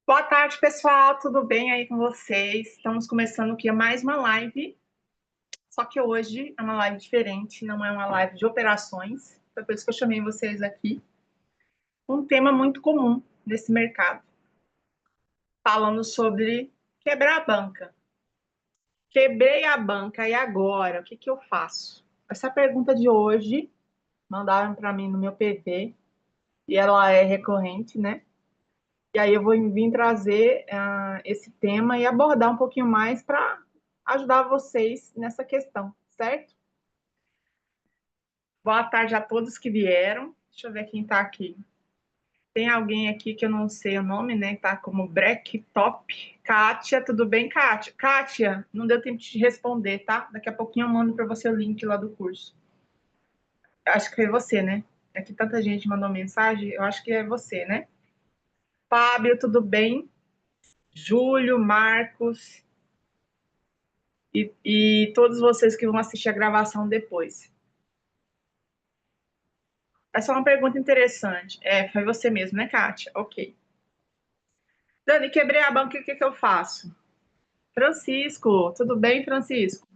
Boa tarde, pessoal. Tudo bem aí com vocês? Estamos começando aqui mais uma live, só que hoje é uma live diferente, não é uma live de operações. Foi por isso que eu chamei vocês aqui. Um tema muito comum nesse mercado, falando sobre quebrar a banca. Quebrei a banca e agora? O que que eu faço? Essa é a pergunta de hoje. Mandaram para mim no meu PV e ela é recorrente, né? E aí eu vou vir trazer esse tema e abordar um pouquinho mais para ajudar vocês nessa questão, certo? Boa tarde a todos que vieram. Deixa eu ver quem está aqui. Tem alguém aqui que eu não sei o nome, né? Tá como Breck Top. Kátia, tudo bem, Kátia? Kátia, não deu tempo de te responder, tá? Daqui a pouquinho eu mando para você o link lá do curso. Acho que foi você, né? É que tanta gente mandou mensagem, eu acho que é você, né? Fábio, tudo bem? Júlio, Marcos, e todos vocês que vão assistir a gravação depois. Essa é uma pergunta interessante. Foi você mesmo, né, Kátia? Ok. Dani, quebrei a banca, o que eu faço? Francisco, tudo bem, Francisco?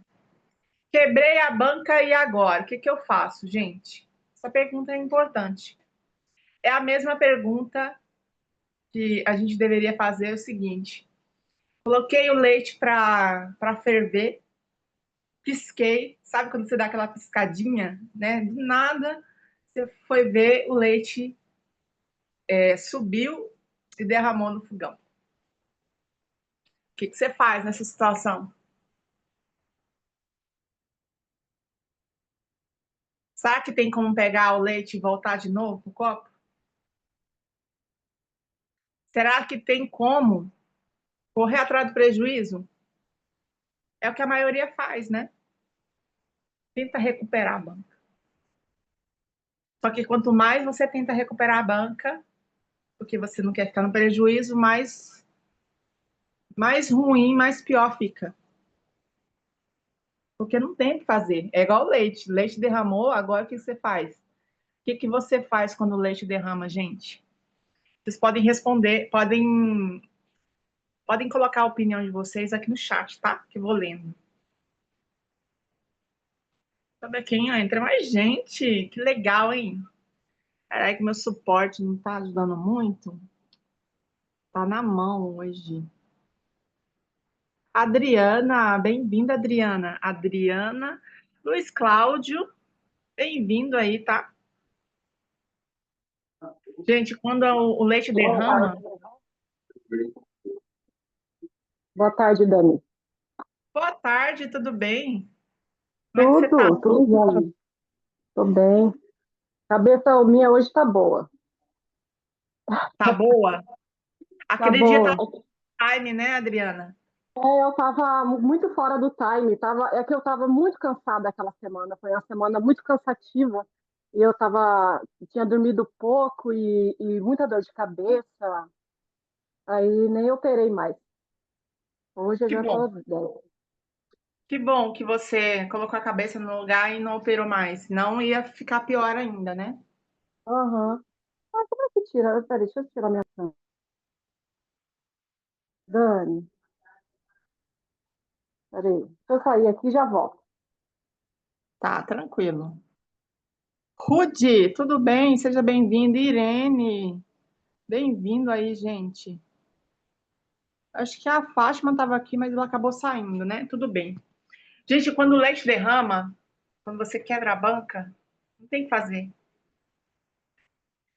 Quebrei a banca e agora? O que eu faço, gente? Essa pergunta é importante. É a mesma pergunta que a gente deveria fazer o seguinte: coloquei o leite para ferver, pisquei, sabe quando você dá aquela piscadinha, né? Do nada, você foi ver o leite subiu e derramou no fogão. O que você faz nessa situação? Será que tem como pegar o leite e voltar de novo pro copo? Será que tem como correr atrás do prejuízo? É o que a maioria faz, né? Tenta recuperar a banca. Só que quanto mais você tenta recuperar a banca, porque você não quer ficar no prejuízo, mais ruim, mais pior fica. Porque não tem o que fazer. É igual o leite. Leite derramou, agora o que você faz? O que você faz quando o leite derrama, gente? Vocês podem responder, podem colocar a opinião de vocês aqui no chat, tá? Que eu vou lendo. Sabe quem? Entra mais gente. Que legal, hein? Caraca, que meu suporte não tá ajudando muito. Tá na mão hoje. Adriana, bem-vinda, Adriana. Adriana, Luiz Cláudio, bem-vindo aí, tá? Gente, quando o leite derrama. Boa tarde, Dani. Boa tarde, tudo bem? Como é que você tá? Tudo bom. Tô bem. Cabeça minha hoje tá boa. Tá boa? Tá Aquele dia tá boa. time, né, Adriana? Eu tava muito fora do time. É que eu tava muito cansada aquela semana. Foi uma semana muito cansativa. E tinha dormido pouco e muita dor de cabeça. Aí nem operei mais. Hoje eu Que já bom. tô bem. Que bom que você colocou a cabeça no lugar e não operou mais, senão ia ficar pior ainda, né? Aham. Ah, como é que tira? Peraí, deixa eu tirar minha câmera. Dani, peraí. Deixa eu sair aqui e já volto. Tá, tranquilo. Rude, tudo bem? Seja bem-vindo. Irene, bem-vindo aí, gente. Acho que a Fátima estava aqui, mas ela acabou saindo, né? Tudo bem. Gente, quando o leite derrama, quando você quebra a banca, não tem o que fazer.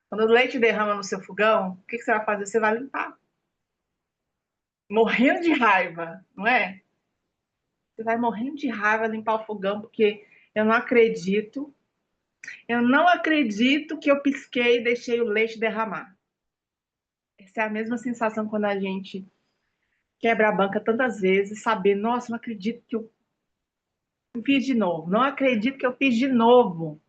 Quando o leite derrama no seu fogão, o que você vai fazer? Você vai limpar. Morrendo de raiva, não é? Você vai morrendo de raiva limpar o fogão, porque eu não acredito, eu não acredito que eu pisquei e deixei o leite derramar. Essa é a mesma sensação quando a gente quebra a banca tantas vezes, saber, nossa, não acredito que eu fiz de novo, não acredito que eu fiz de novo.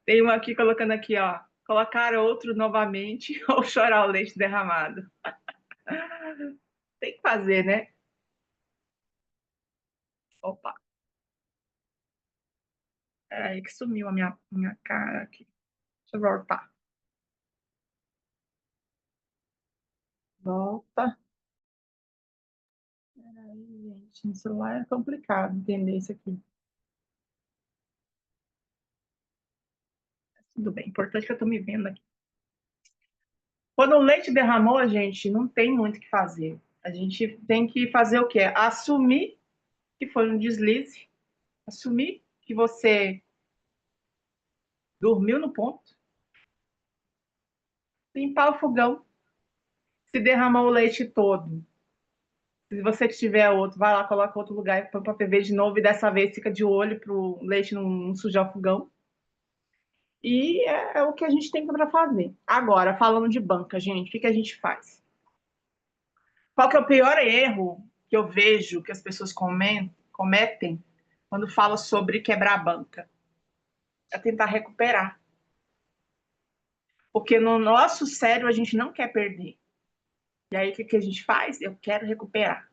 Tem um aqui colocando aqui, ó, colocar outro novamente ou chorar o leite derramado. Tem que fazer, né? Opa, é aí que sumiu a minha cara aqui. Deixa eu voltar. Volta. Peraí, gente, no celular é complicado entender isso aqui. Tudo bem, importante que eu tô me vendo aqui. Quando o leite derramou, gente, não tem muito o que fazer. A gente tem que fazer o quê? Assumir que foi um deslize, assumir que você dormiu no ponto, limpar o fogão, se derramar o leite todo. Se você tiver outro, vai lá, coloca outro lugar e põe para ferver de novo, e dessa vez fica de olho para o leite não sujar o fogão. E é o que a gente tem para fazer. Agora, falando de banca, gente, o que a gente faz? Qual que é o pior erro que eu vejo que as pessoas cometem quando falam sobre quebrar a banca? É tentar recuperar. Porque no nosso cérebro a gente não quer perder. E aí o que a gente faz? Eu quero recuperar.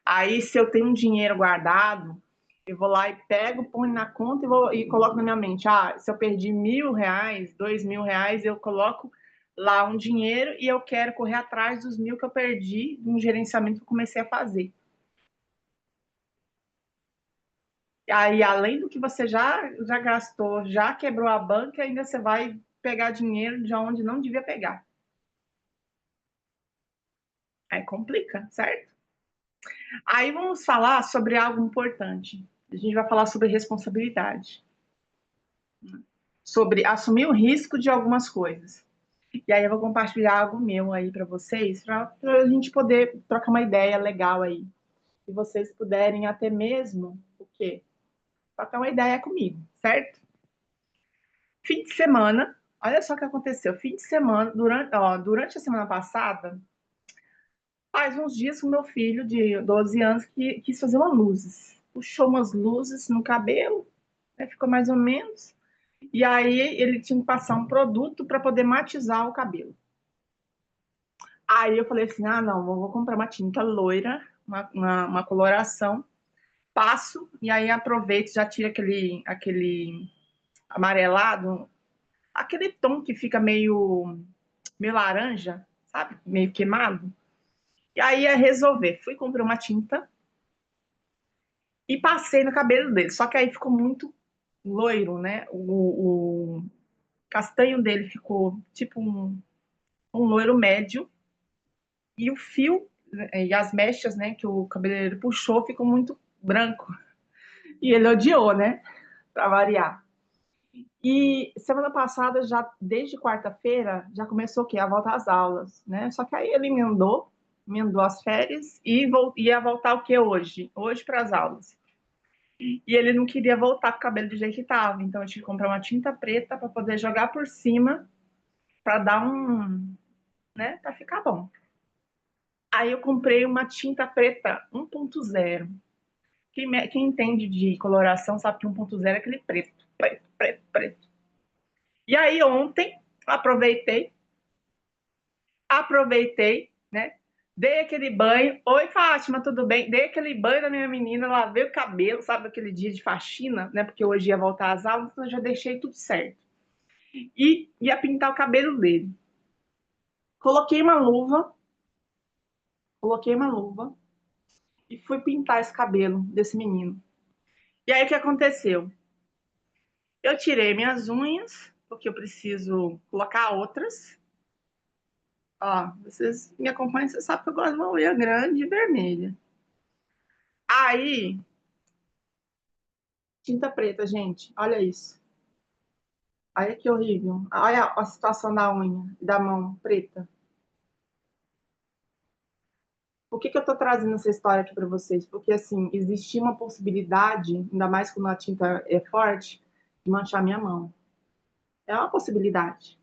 Aí se eu tenho um dinheiro guardado, eu vou lá e pego, ponho na conta e coloco na minha mente. Ah, se eu perdi R$ 1.000, R$ 2.000, eu coloco lá um dinheiro e eu quero correr atrás dos 1.000 que eu perdi no gerenciamento que eu comecei a fazer. Aí, além do que você já gastou, já quebrou a banca, ainda você vai pegar dinheiro de onde não devia pegar. Aí complica, certo? Aí vamos falar sobre algo importante. A gente vai falar sobre responsabilidade, sobre assumir o risco de algumas coisas. E aí eu vou compartilhar algo meu aí para vocês, para a gente poder trocar uma ideia legal aí. E vocês puderem até mesmo, o quê? Trocar uma ideia comigo, certo? Fim de semana, olha só o que aconteceu. Fim de semana, durante a semana passada, faz uns dias que o meu filho de 12 anos quis fazer uma luzes. Puxou umas luzes no cabelo, né, ficou mais ou menos. E aí ele tinha que passar um produto para poder matizar o cabelo. Aí eu falei assim: ah, não, vou comprar uma tinta loira, uma coloração, passo, e aí aproveito, já tira aquele amarelado, aquele tom que fica meio laranja, sabe? Meio queimado. E aí ia resolver. Fui comprar uma tinta e passei no cabelo dele. Só que aí ficou muito loiro, né? O castanho dele ficou tipo um loiro médio. E o fio e as mechas, né, que o cabeleireiro puxou, ficou muito branco. E ele odiou, né? Para variar. E semana passada, já desde quarta-feira, já começou o quê? A volta às aulas, né? Só que aí ele emendou as férias e ia voltar o quê hoje? Hoje para as aulas. E ele não queria voltar com o cabelo do jeito que estava, então eu tive que comprar uma tinta preta para poder jogar por cima, para dar né, para ficar bom. Aí eu comprei uma tinta preta 1.0. Quem entende de coloração sabe que 1.0 é aquele preto, preto, preto, preto. E aí ontem aproveitei, né? Dei aquele banho. Oi, Fátima, tudo bem? Dei aquele banho da minha menina, lavei o cabelo, sabe aquele dia de faxina, né? Porque hoje ia voltar às aulas, então eu já deixei tudo certo. E ia pintar o cabelo dele. Coloquei uma luva, coloquei uma luva e fui pintar esse cabelo desse menino. E aí o que aconteceu? Eu tirei minhas unhas, porque eu preciso colocar outras. Ó, vocês me acompanham, vocês sabem que eu gosto de uma unha grande e vermelha. Aí, tinta preta, gente, olha isso. Olha que horrível. Olha a situação da unha e da mão preta. Por que eu tô trazendo essa história aqui para vocês? Porque, assim, existia uma possibilidade, ainda mais quando a tinta é forte, de manchar minha mão. É uma possibilidade.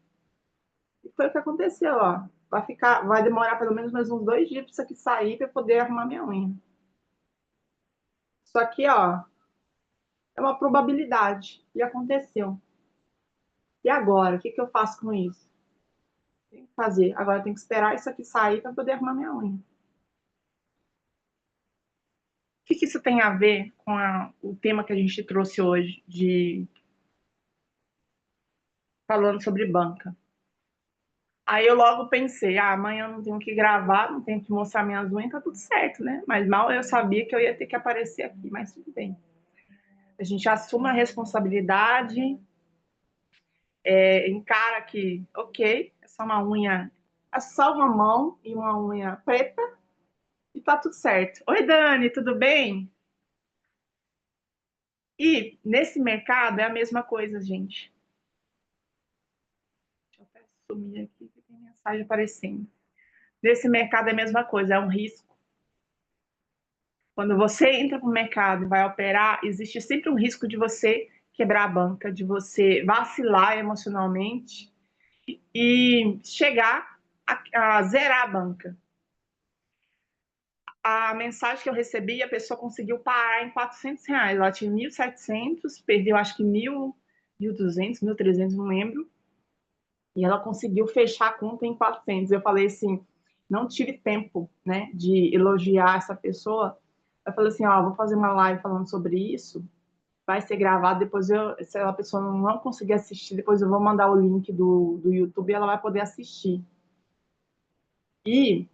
E foi o que aconteceu, ó. Vai demorar pelo menos mais uns 2 dias para isso aqui sair para poder arrumar minha unha. Só que, ó, é uma probabilidade. E aconteceu. E agora? O que eu faço com isso? Tem que fazer. Agora eu tenho que esperar isso aqui sair para poder arrumar minha unha. O que isso tem a ver com o tema que a gente trouxe hoje, falando sobre banca? Aí eu logo pensei, amanhã eu não tenho que gravar, não tenho que mostrar minhas unhas, tá tudo certo, né? Mas mal eu sabia que eu ia ter que aparecer aqui, mas tudo bem. A gente assume a responsabilidade, encara que, ok, é só uma unha, é só uma mão e uma unha preta e tá tudo certo. Oi, Dani, tudo bem? E nesse mercado é a mesma coisa, gente. Deixa eu até sumir aqui que tem mensagem aparecendo. Nesse mercado é a mesma coisa, é um risco. Quando você entra para o mercado e vai operar, existe sempre um risco de você quebrar a banca, de você vacilar emocionalmente e chegar a zerar a banca. A mensagem que eu recebi, a pessoa conseguiu parar em R$ 400. Ela tinha 1.700, perdeu acho que 1.000, 1.200, 1.300, não lembro. E ela conseguiu fechar a conta em 400. Eu falei assim, não tive tempo, né, de elogiar essa pessoa. Eu falei assim, ó, vou fazer uma live falando sobre isso, vai ser gravado, depois se a pessoa não conseguir assistir, depois eu vou mandar o link do YouTube e ela vai poder assistir. E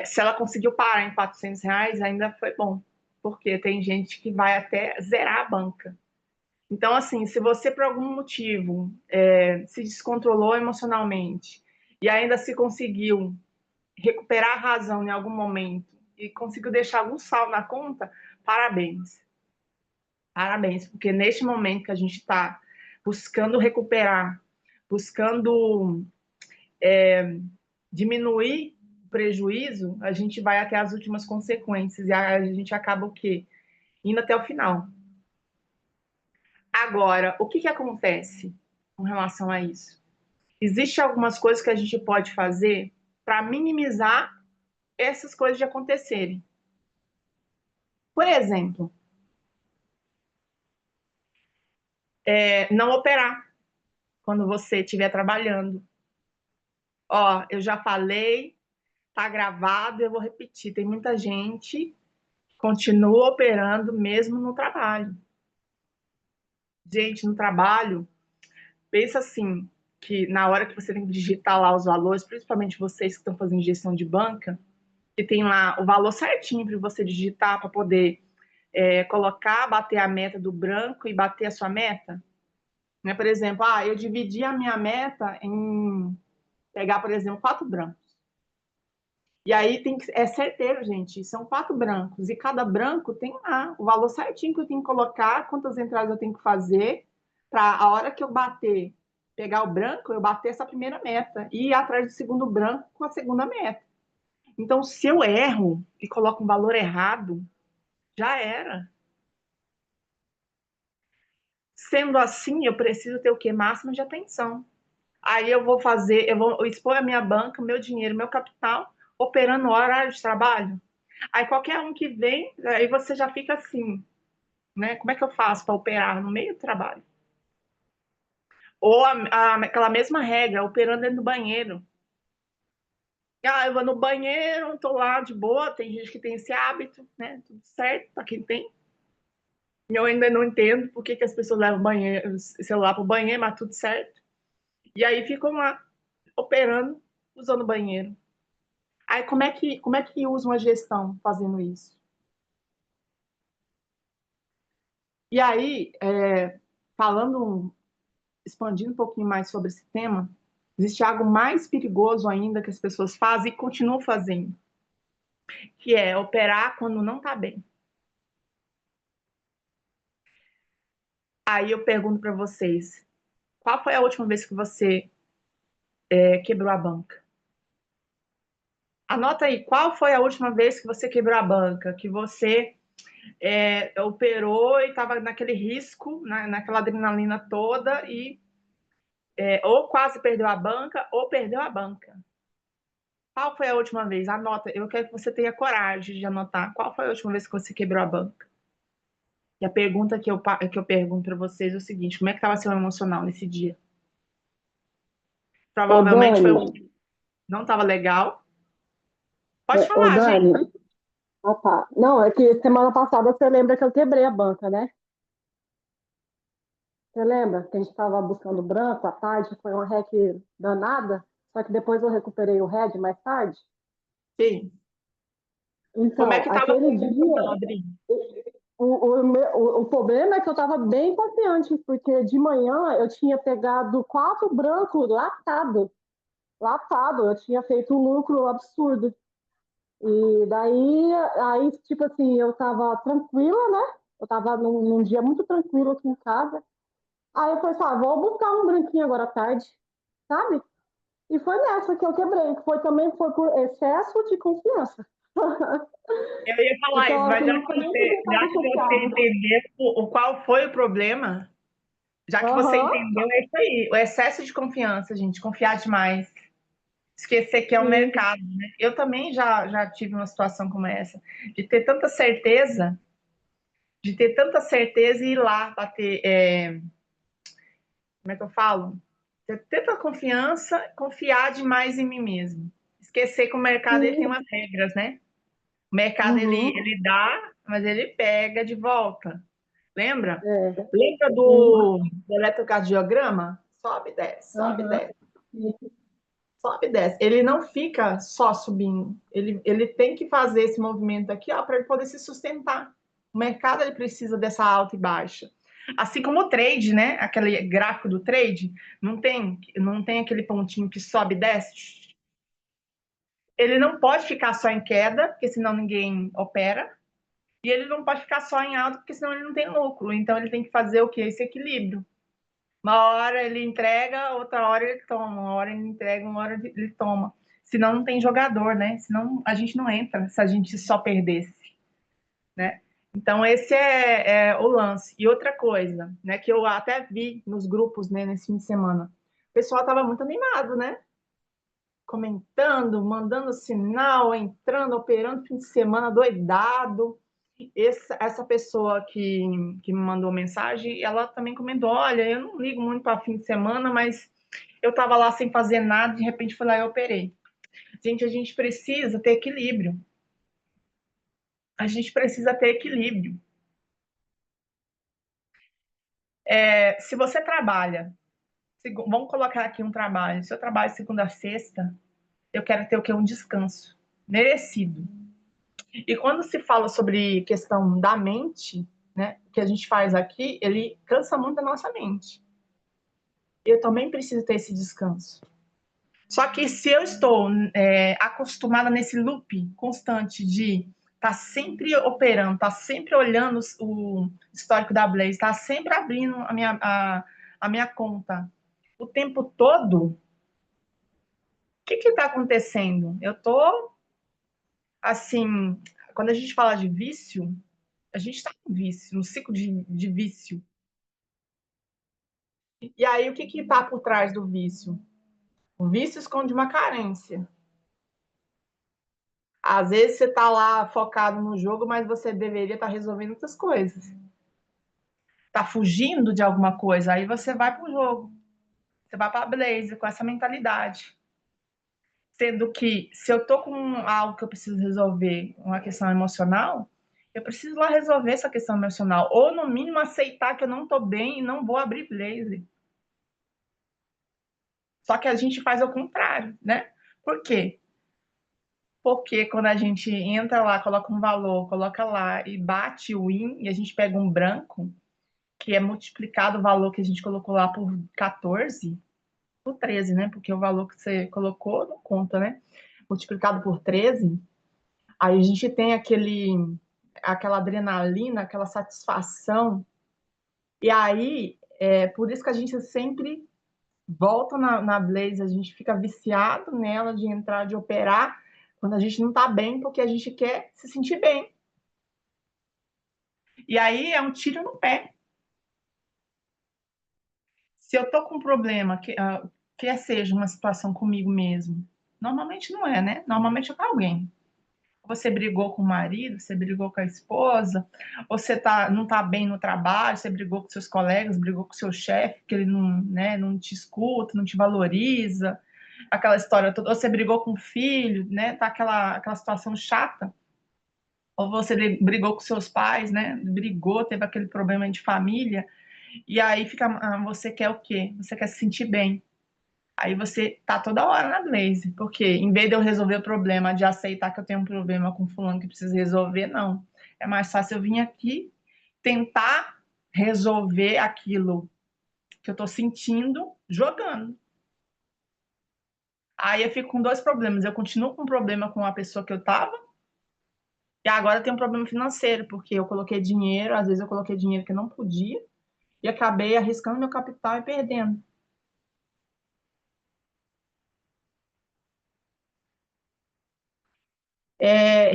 se ela conseguiu parar em R$ 400, ainda foi bom, porque tem gente que vai até zerar a banca. Então, assim, se você por algum motivo se descontrolou emocionalmente e ainda se conseguiu recuperar a razão em algum momento e conseguiu deixar algum saldo na conta, parabéns. Parabéns, porque neste momento que a gente está buscando recuperar, buscando diminuir o prejuízo, a gente vai até as últimas consequências e a gente acaba o quê? Indo até o final. Agora, o que acontece com relação a isso? Existem algumas coisas que a gente pode fazer para minimizar essas coisas de acontecerem. Por exemplo, não operar quando você estiver trabalhando. Ó, eu já falei, tá gravado, eu vou repetir. Tem muita gente que continua operando mesmo no trabalho. Gente, no trabalho, pensa assim, que na hora que você tem que digitar lá os valores, principalmente vocês que estão fazendo gestão de banca, que tem lá o valor certinho para você digitar para poder colocar, bater a meta do branco e bater a sua meta. Né? Por exemplo, eu dividi a minha meta em pegar, por exemplo, 4 brancos. E aí é certeiro, gente, são 4 brancos. E cada branco tem lá o valor certinho que eu tenho que colocar, quantas entradas eu tenho que fazer, para a hora que eu bater, pegar o branco, eu bater essa primeira meta. E ir atrás do segundo branco com a segunda meta. Então, se eu erro e coloco um valor errado, já era. Sendo assim, eu preciso ter o quê? Máximo de atenção. Aí eu vou expor a minha banca, o meu dinheiro, o meu capital, operando no horário de trabalho. Aí qualquer um que vem, aí você já fica assim, né? Como é que eu faço para operar no meio do trabalho? Ou aquela mesma regra, operando dentro do banheiro. Eu vou no banheiro, estou lá de boa, tem gente que tem esse hábito, né? Tudo certo, para quem tem. Eu ainda não entendo por que, que as pessoas levam banheiro, o celular para o banheiro, mas tudo certo. E aí ficam lá, operando, usando o banheiro. Aí como é que usa uma gestão fazendo isso? E aí, falando, expandindo um pouquinho mais sobre esse tema, existe algo mais perigoso ainda que as pessoas fazem e continuam fazendo, que é operar quando não está bem. Aí eu pergunto para vocês, qual foi a última vez que você quebrou a banca? Anota aí, qual foi a última vez que você quebrou a banca, que você operou e estava naquele risco, naquela adrenalina toda e ou quase perdeu a banca ou perdeu a banca. Qual foi a última vez? Anota, eu quero que você tenha coragem de anotar. Qual foi a última vez que você quebrou a banca? E a pergunta que eu pergunto para vocês é o seguinte: como é que estava seu emocional nesse dia? Ô, Provavelmente Dani, não estava legal. Pode ô, falar, Dani. gente. Ah, tá. Não, é que semana passada você lembra que eu quebrei a banca, né? Você lembra que a gente estava buscando branco à tarde, foi uma rec danada, só que depois eu recuperei o red mais tarde. Sim. Como é Então, que estava a aquele concentração, dia, Adri? o problema é que eu estava bem confiante, porque de manhã eu tinha pegado quatro brancos latado, eu tinha feito um lucro absurdo. E daí, tipo assim, eu tava tranquila, né? Eu tava num dia muito tranquilo aqui em casa. Aí eu falei assim, vou buscar um branquinho agora à tarde, sabe? E foi nessa que eu quebrei, que foi por excesso de confiança. Eu ia falar isso, Então, mas assim, não foi nem porque eu já estava que você chateada. entendeu qual foi o problema, já que você Aham, entendeu, é isso aí. O excesso de confiança, gente, confiar demais. Esquecer que é um sim, mercado, né? Eu também já tive uma situação como essa, de ter tanta certeza, e ir lá bater, como é que eu falo? Ter tanta confiança, confiar demais em mim mesmo. Esquecer que o mercado ele tem sim. umas regras, né? O mercado Uhum, ele dá, mas ele pega de volta. Lembra? é, Lembra sim, do eletrocardiograma? Sobe e desce, sobe e aham, desce, sim, sobe e desce. Ele não fica só subindo. Ele tem que fazer esse movimento aqui, ó, para ele poder se sustentar. O mercado ele precisa dessa alta e baixa. Assim como o trade, né? Aquele gráfico do trade, não tem aquele pontinho que sobe e desce. Ele não pode ficar só em queda, porque senão ninguém opera. E ele não pode ficar só em alta, porque senão ele não tem lucro. Então ele tem que fazer o quê? Esse equilíbrio. Uma hora ele entrega, outra hora ele toma. Uma hora ele entrega, uma hora ele toma. Senão não tem jogador, né? Senão a gente não entra se a gente só perdesse, né? Então esse é o lance. E outra coisa, né? Que eu até vi nos grupos, né? Nesse fim de semana. O pessoal estava muito animado, né? Comentando, mandando sinal, entrando, operando fim de semana, doidado. Essa pessoa que me mandou mensagem, ela também comentou: olha, eu não ligo muito para fim de semana, mas eu estava lá sem fazer nada, de repente fui lá e operei. Gente, a gente precisa ter equilíbrio. A gente precisa ter equilíbrio. Se você trabalha, vamos colocar aqui um trabalho. Se eu trabalho segunda a sexta, eu quero ter o quê? Um descanso merecido. E quando se fala sobre questão da mente, né, o que a gente faz aqui, ele cansa muito a nossa mente. Eu também preciso ter esse descanso. Só que se eu estou acostumada nesse loop constante de estar sempre operando, estar sempre olhando o histórico da Blaze, estar sempre abrindo a minha conta o tempo todo, o que está acontecendo? Eu estou, assim, quando a gente fala de vício, a gente está em vício, no ciclo de vício. E aí, o que está por trás do vício? O vício esconde uma carência. Às vezes você está lá focado no jogo, mas você deveria estar resolvendo outras coisas. Está fugindo de alguma coisa, aí você vai para o jogo. Você vai para a Blaze com essa mentalidade. Sendo que se eu estou com algo que eu preciso resolver, uma questão emocional, eu preciso lá resolver essa questão emocional. Ou, no mínimo, aceitar que eu não estou bem e não vou abrir Blaze. Só que a gente faz o contrário, né? Por quê? Porque quando a gente entra lá, coloca um valor, coloca lá e bate o win, e a gente pega um branco, que é multiplicado o valor que a gente colocou lá por 14, por 13, né? Porque o valor que você colocou não conta, né? Multiplicado por 13, aí a gente tem aquela adrenalina, aquela satisfação. E aí, por isso que a gente sempre volta na Blaze, a gente fica viciado nela de entrar, de operar, quando a gente não tá bem, porque a gente quer se sentir bem. E aí é um tiro no pé. Se eu tô com um problema, que seja uma situação comigo mesmo, normalmente não é, né? Normalmente é com alguém. Você brigou com o marido, você brigou com a esposa, você não tá bem no trabalho, você brigou com seus colegas, brigou com seu chefe, que ele não, né, não te escuta, não te valoriza, aquela história toda, ou você brigou com o filho, né, tá aquela situação chata, ou você brigou com seus pais, né, brigou, teve aquele problema de família, E aí fica, você quer o quê? Você quer se sentir bem. Aí você tá toda hora na Blaze, porque em vez de eu resolver o problema, de aceitar que eu tenho um problema com fulano que precisa resolver, não. É mais fácil eu vir aqui tentar resolver aquilo que eu tô sentindo jogando. Aí eu fico com dois problemas. Eu continuo com um problema com a pessoa que eu tava, e agora tem um problema financeiro, porque eu coloquei dinheiro, às vezes eu coloquei dinheiro que eu não podia, e acabei arriscando meu capital e perdendo.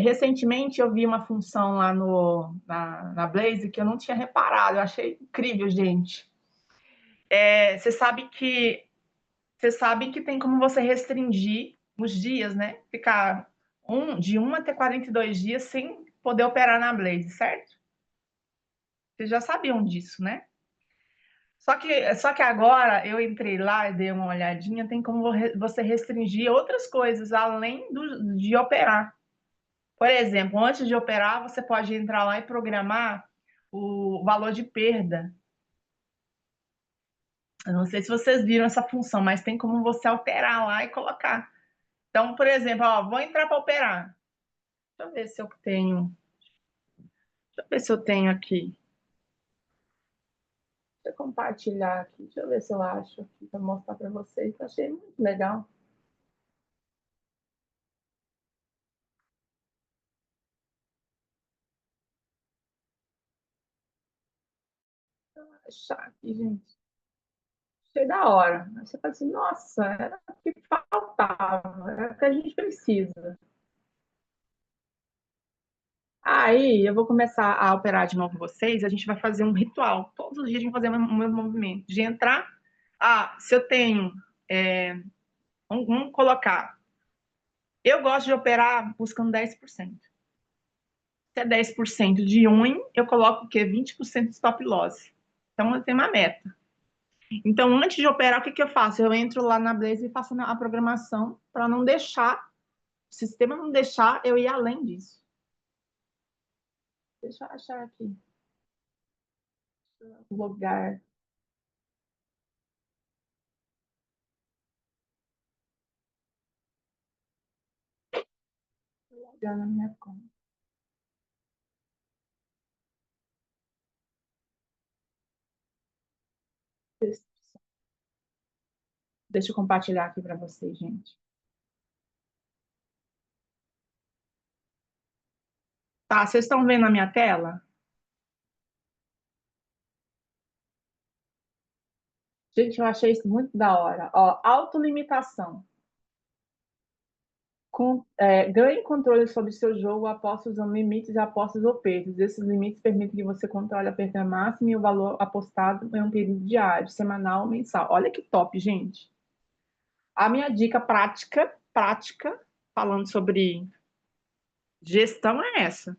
Recentemente eu vi uma função lá na Blaze que eu não tinha reparado, eu achei incrível, gente. Você sabe que tem como você restringir os dias, né? Ficar de 1 até 42 dias sem poder operar na Blaze, certo? Vocês já sabiam disso, né? Só que agora eu entrei lá e dei uma olhadinha, tem como você restringir outras coisas além de operar. Por exemplo, antes de operar, você pode entrar lá e programar o valor de perda. Eu não sei se vocês viram essa função, mas tem como você alterar lá e colocar. Então, por exemplo, ó, vou entrar para operar. Deixa eu ver se eu tenho. Deixa eu ver se eu tenho aqui. Deixa eu compartilhar aqui. Deixa eu ver se eu acho aqui para mostrar para vocês. Eu achei muito legal. Deixa eu achar aqui, gente. Achei da hora. Aí você fala assim, nossa, era o que faltava, era o que a gente precisa. Aí eu vou começar a operar de novo vocês, a gente vai fazer um ritual. Todos os dias a gente vai fazer o mesmo movimento. De entrar, se eu tenho, vamos colocar, eu gosto de operar buscando 10%. Se é 10% de win, eu coloco o quê? 20% de stop loss. Então eu tenho uma meta. Então antes de operar, o que eu faço? Eu entro lá na Blaze e faço a programação para não deixar, o sistema não deixar eu ir além disso. Deixa eu achar aqui. Logar. Logar na minha conta. Deixa eu compartilhar aqui para vocês, gente. Tá, vocês estão vendo a minha tela? Gente, eu achei isso muito da hora. Ó, autolimitação. Ganhe controle sobre seu jogo após usando limites e apostas ou perdas. Esses limites permitem que você controle a perda máxima e o valor apostado em um período diário, semanal ou mensal. Olha que top, gente. A minha dica prática, falando sobre gestão é essa.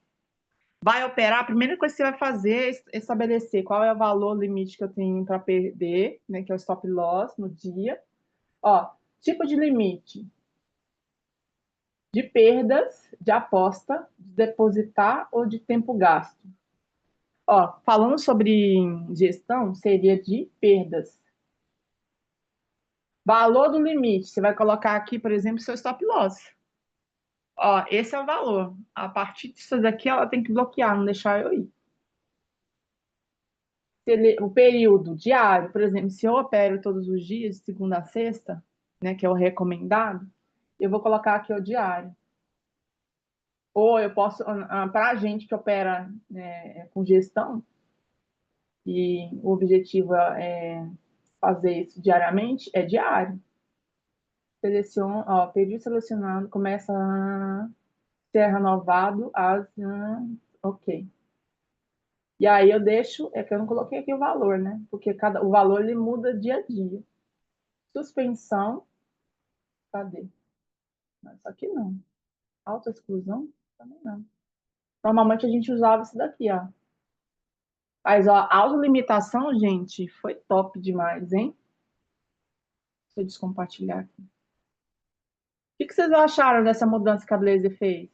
Vai operar, a primeira coisa que você vai fazer é estabelecer qual é o valor limite que eu tenho para perder, né, que é o stop loss no dia. Ó, tipo de limite de perdas, de aposta, de depositar ou de tempo gasto. Ó, falando sobre gestão, seria de perdas. Valor do limite, você vai colocar aqui, por exemplo, seu stop loss. Ó, esse é o valor. A partir disso daqui, ela tem que bloquear, não deixar eu ir. O período diário, por exemplo, se eu opero todos os dias, de segunda a sexta, né, que é o recomendado, eu vou colocar aqui o diário. Ou eu posso, para a gente que opera, né, com gestão, e o objetivo é fazer isso diariamente, é diário. Seleciona, ó, período selecionado, começa a ser renovado ok. E aí eu deixo, é que eu não coloquei aqui o valor, né? Porque o valor ele muda dia a dia. Suspensão, cadê? Isso aqui não. Autoexclusão? Também não. Normalmente a gente usava isso daqui, ó. Mas, ó, a autolimitação, gente, foi top demais, hein? Deixa eu descompartilhar aqui. O que vocês acharam dessa mudança que a Blaze fez?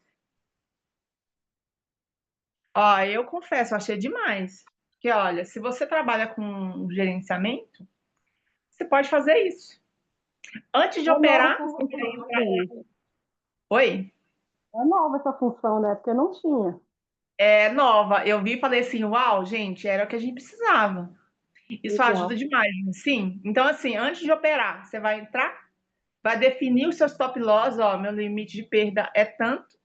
Ó, eu confesso, eu achei demais. Porque, olha, se você trabalha com gerenciamento, você pode fazer isso. Antes de É nova operar, essa você vai função entrar. dele. Oi? É nova essa função, né? Porque não tinha. É nova. Eu vi e falei assim, uau, gente, era o que a gente precisava. Isso ajuda Legal. demais, sim. Então, assim, antes de operar, você vai entrar, vai definir o seu stop loss, ó, meu limite de perda é tanto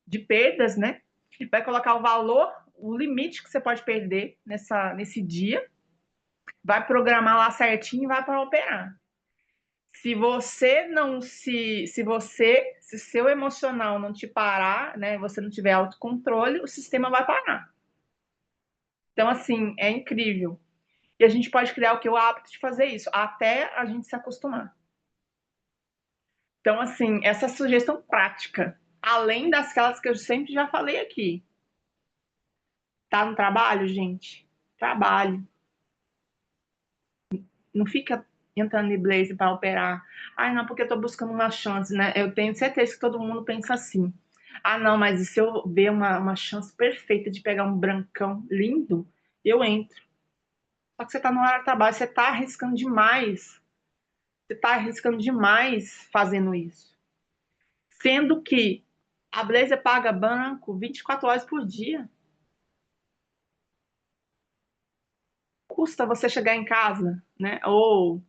de perdas, né? Vai colocar o valor, o limite que você pode perder nesse dia, vai programar lá certinho e vai para operar. Se você não se seu emocional não te parar, né, você não tiver autocontrole, o sistema vai parar. Então, assim, é incrível. E a gente pode criar o hábito de fazer isso, até a gente se acostumar. Então, assim, essa sugestão prática, além das que eu sempre já falei aqui. Tá no trabalho, gente? Trabalhe. Não fica entrando em blaze para operar. Ai, não, porque eu tô buscando uma chance, né? Eu tenho certeza que todo mundo pensa assim. Ah, não, mas e se eu ver uma chance perfeita de pegar um brancão lindo, eu entro. Só que você tá no horário de trabalho, você tá arriscando demais. Você tá arriscando demais fazendo isso. Sendo que a Blazer paga banco 24 horas por dia. Custa você chegar em casa, né? Ou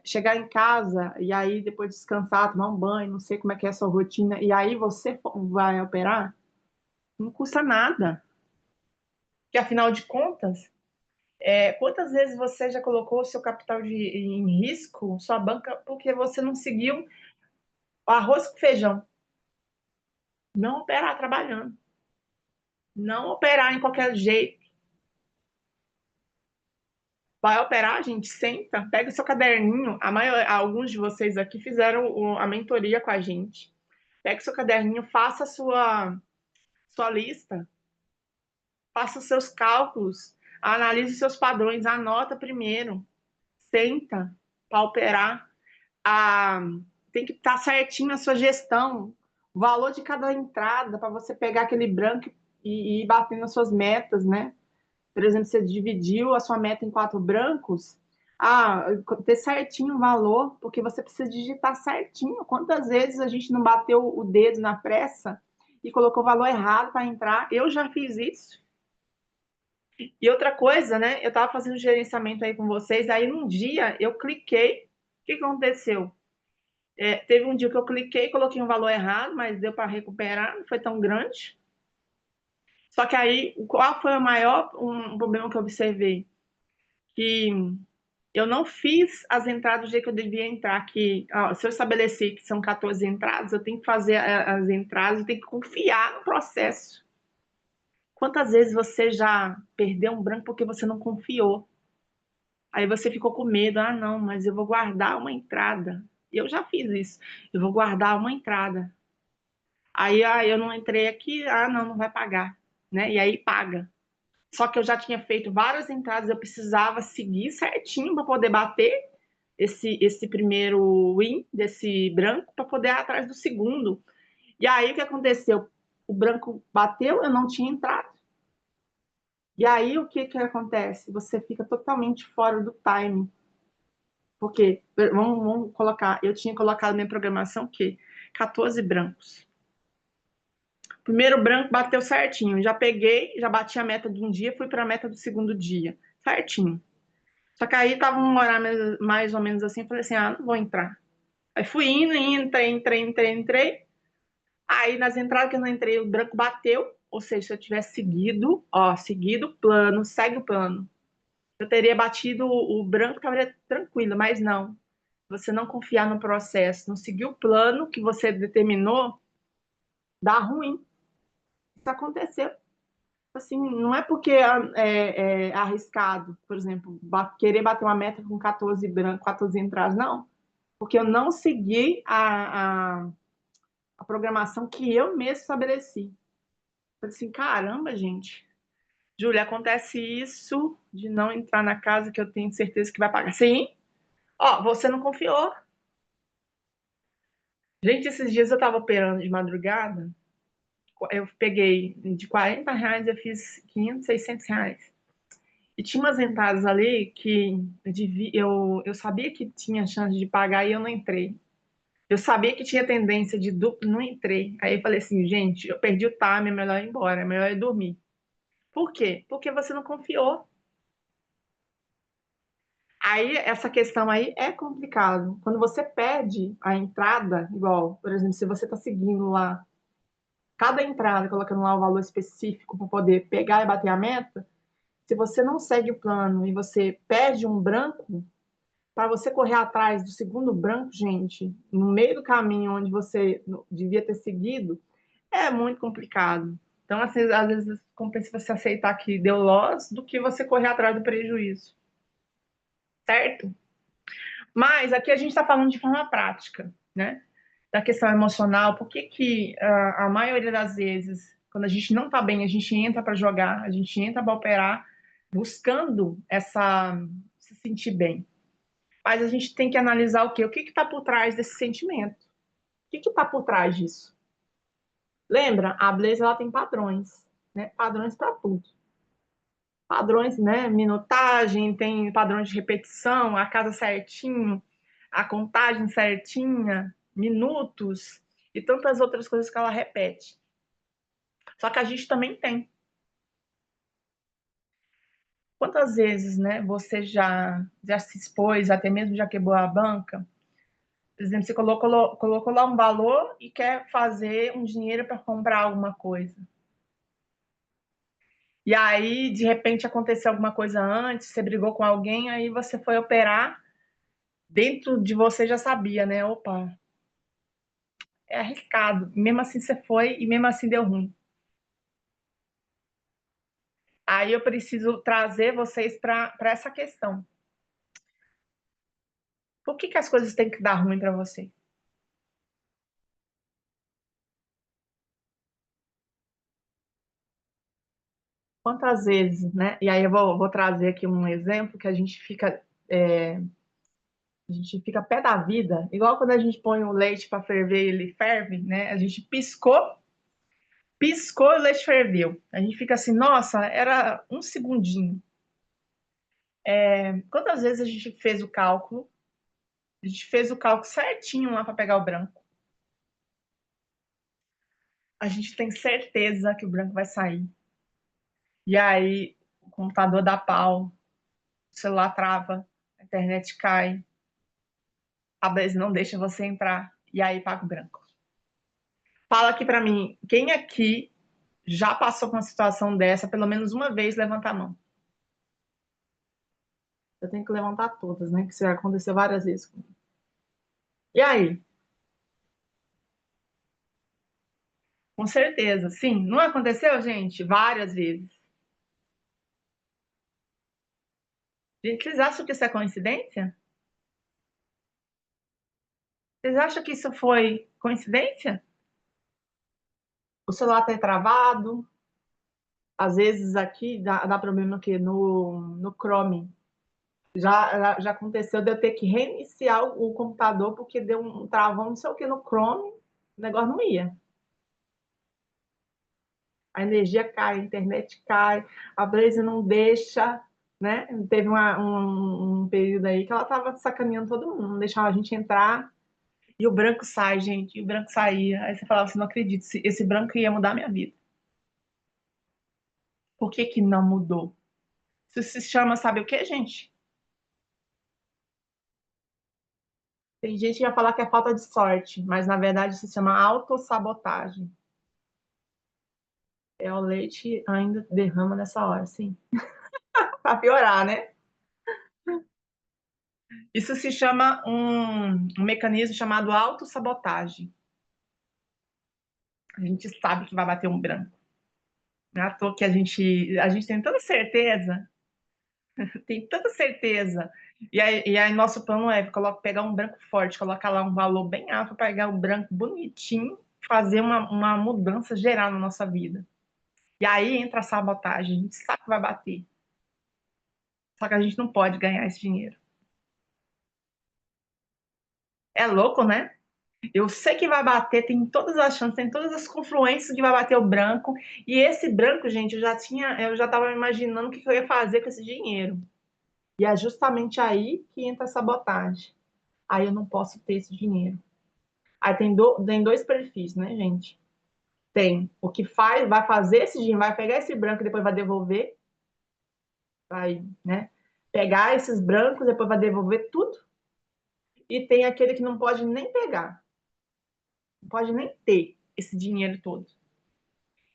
chegar em casa e aí depois descansar, tomar um banho, não sei como é que é a sua rotina, e aí você vai operar, não custa nada. Porque afinal de contas, quantas vezes você já colocou o seu capital em risco, sua banca, porque você não seguiu o arroz com feijão? Não operar trabalhando, não operar em qualquer jeito. Vai operar, gente, senta, pega o seu caderninho. Alguns de vocês aqui fizeram a mentoria com a gente. Pega o seu caderninho, faça sua lista, faça os seus cálculos, analise os seus padrões, anota primeiro, senta para operar. Ah, tem que estar certinho a sua gestão, o valor de cada entrada para você pegar aquele branco e ir batendo as suas metas, né? Por exemplo, você dividiu a sua meta em 4 brancos, ter certinho o valor, porque você precisa digitar certinho. Quantas vezes a gente não bateu o dedo na pressa e colocou o valor errado para entrar? Eu já fiz isso. E outra coisa, né? Eu estava fazendo gerenciamento aí com vocês, aí num dia eu cliquei, o que aconteceu? Teve um dia que eu cliquei, coloquei um valor errado, mas deu para recuperar, não foi tão grande. Só que aí, qual foi o maior problema que eu observei? Que eu não fiz as entradas do jeito que eu devia entrar, que se eu estabelecer que são 14 entradas, eu tenho que fazer as entradas, eu tenho que confiar no processo. Quantas vezes você já perdeu um branco porque você não confiou? Aí você ficou com medo, não, mas eu vou guardar uma entrada. Eu já fiz isso. Eu vou guardar uma entrada. Aí, eu não entrei aqui, não, não vai pagar, né? E aí paga. Só que eu já tinha feito várias entradas, eu precisava seguir certinho para poder bater esse primeiro win desse branco para poder ir atrás do segundo. E aí o que aconteceu? O branco bateu, eu não tinha entrado. E aí o que acontece? Você fica totalmente fora do time. Porque, vamos colocar, eu tinha colocado minha programação que 14 brancos. O primeiro branco bateu certinho, já peguei, já bati a meta de um dia, fui para a meta do segundo dia, certinho. Só que aí tava um horário mais ou menos assim, falei assim, não vou entrar. Aí fui indo, entrei. Aí nas entradas que eu não entrei, o branco bateu, ou seja, se eu tivesse seguido o plano, segue o plano, eu teria batido o branco, estaria tranquilo, mas não. Você não confiar no processo, não seguir o plano que você determinou, dá ruim. Isso aconteceu. Assim, não é porque é arriscado, por exemplo, querer bater uma meta com 14 brancos, 14 entradas, não. Porque eu não segui a programação que eu mesmo estabeleci. Falei assim, caramba, gente. Júlia, acontece isso de não entrar na casa que eu tenho certeza que vai pagar. Sim. Você não confiou. Gente, esses dias eu estava operando de madrugada, eu peguei de R$ 40, eu fiz 500, R$ 600. E tinha umas entradas ali que eu sabia que tinha chance de pagar e eu não entrei. Eu sabia que tinha tendência de duplo, não entrei. Aí eu falei assim, gente, eu perdi o time, é melhor ir embora, é melhor ir dormir. Por quê? Porque você não confiou. Aí, essa questão aí é complicado. Quando você pede a entrada, igual, por exemplo, se você está seguindo lá, cada entrada, colocando lá o valor específico para poder pegar e bater a meta, se você não segue o plano e você pede um branco, para você correr atrás do segundo branco, gente, no meio do caminho onde você devia ter seguido, é muito complicado. Então, assim, às vezes, compensa você aceitar que deu loss do que você correr atrás do prejuízo, certo? Mas aqui a gente está falando de forma prática, né? Da questão emocional. Por que que a maioria das vezes, quando a gente não está bem, a gente entra para jogar, a gente entra para operar, buscando se sentir bem. Mas a gente tem que analisar o quê? O que está por trás desse sentimento? O que está por trás disso? Lembra? A Blaze ela tem padrões, né? Padrões para tudo. Padrões, né? Minutagem, tem padrões de repetição, a casa certinho, a contagem certinha, minutos e tantas outras coisas que ela repete. Só que a gente também tem. Quantas vezes, né, você já se expôs, até mesmo já quebrou a banca? Por exemplo, você colocou lá um valor e quer fazer um dinheiro para comprar alguma coisa. E aí, de repente, aconteceu alguma coisa antes, você brigou com alguém, aí você foi operar, dentro de você já sabia, né? Opa, é arriscado. Mesmo assim você foi e mesmo assim deu ruim. Aí eu preciso trazer vocês para essa questão. Por que as coisas têm que dar ruim para você? Quantas vezes, né? E aí eu vou trazer aqui um exemplo que a gente fica pé da vida, igual quando a gente põe o leite para ferver, ele ferve, né? A gente piscou e o leite ferveu. A gente fica assim, nossa, era um segundinho. Quantas vezes a gente fez o cálculo? A gente fez o cálculo certinho lá para pegar o branco. A gente tem certeza que o branco vai sair. E aí o computador dá pau, o celular trava, a internet cai, a Blaze não deixa você entrar. E aí paga o branco. Fala aqui para mim, quem aqui já passou por uma situação dessa, pelo menos uma vez, levanta a mão. Eu tenho que levantar todas, né? Que isso já aconteceu várias vezes comigo. E aí? Com certeza, sim. Não aconteceu, gente? Várias vezes. Gente, vocês acham que isso é coincidência? Vocês acham que isso foi coincidência? O celular tá travado. Às vezes aqui dá problema aqui no Chrome. Já aconteceu de eu ter que reiniciar o computador porque deu um travão, não sei o que, no Chrome. O negócio não ia. A energia cai, a internet cai, a Blaze não deixa, né? Teve um período aí que ela tava sacaneando todo mundo, não deixava a gente entrar. E o branco sai, gente, e o branco saía. Aí você falava assim, não acredito, esse branco ia mudar a minha vida. Por que que não mudou? Isso se chama, sabe o que, gente? Tem gente que vai falar que é falta de sorte, mas na verdade se chama autossabotagem. É o leite ainda derrama nessa hora, sim. Para piorar, né? Isso se chama um mecanismo chamado autossabotagem. A gente sabe que vai bater um branco. Não é à toa que a gente tem tanta certeza. E aí nosso plano é pegar um branco forte, colocar lá um valor bem alto, pegar um branco bonitinho, fazer uma mudança geral na nossa vida. E aí entra a sabotagem, a gente sabe que vai bater. Só que a gente não pode ganhar esse dinheiro. É louco, né? Eu sei que vai bater, tem todas as chances, tem todas as confluências que vai bater o branco. E esse branco, gente, eu já estava imaginando o que eu ia fazer com esse dinheiro. E é justamente aí que entra a sabotagem. Aí eu não posso ter esse dinheiro. Aí tem dois perfis, né, gente? Tem o que faz, vai fazer esse dinheiro, vai pegar esse branco e depois vai devolver, vai, né? Pegar esses brancos, depois vai devolver tudo. E tem aquele que não pode nem pegar, não pode nem ter esse dinheiro todo.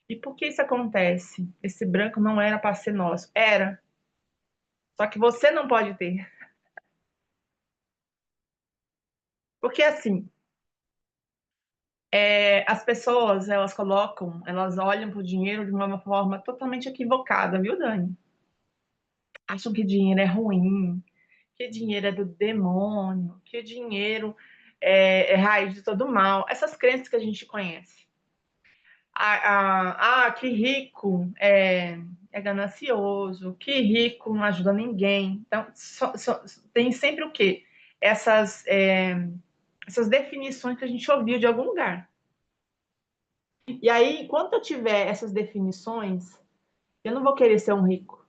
E por que isso acontece? Esse branco não era para ser nosso. Era. Só que você não pode ter. Porque assim, as pessoas, elas olham para o dinheiro de uma forma totalmente equivocada, viu, Dani? Acham que dinheiro é ruim, que dinheiro é do demônio, que dinheiro é raiz de todo mal. Essas crenças que a gente conhece. Que rico é ganancioso, que rico não ajuda ninguém. Então, tem sempre o quê? Essas definições que a gente ouviu de algum lugar. E aí, enquanto eu tiver essas definições, eu não vou querer ser um rico.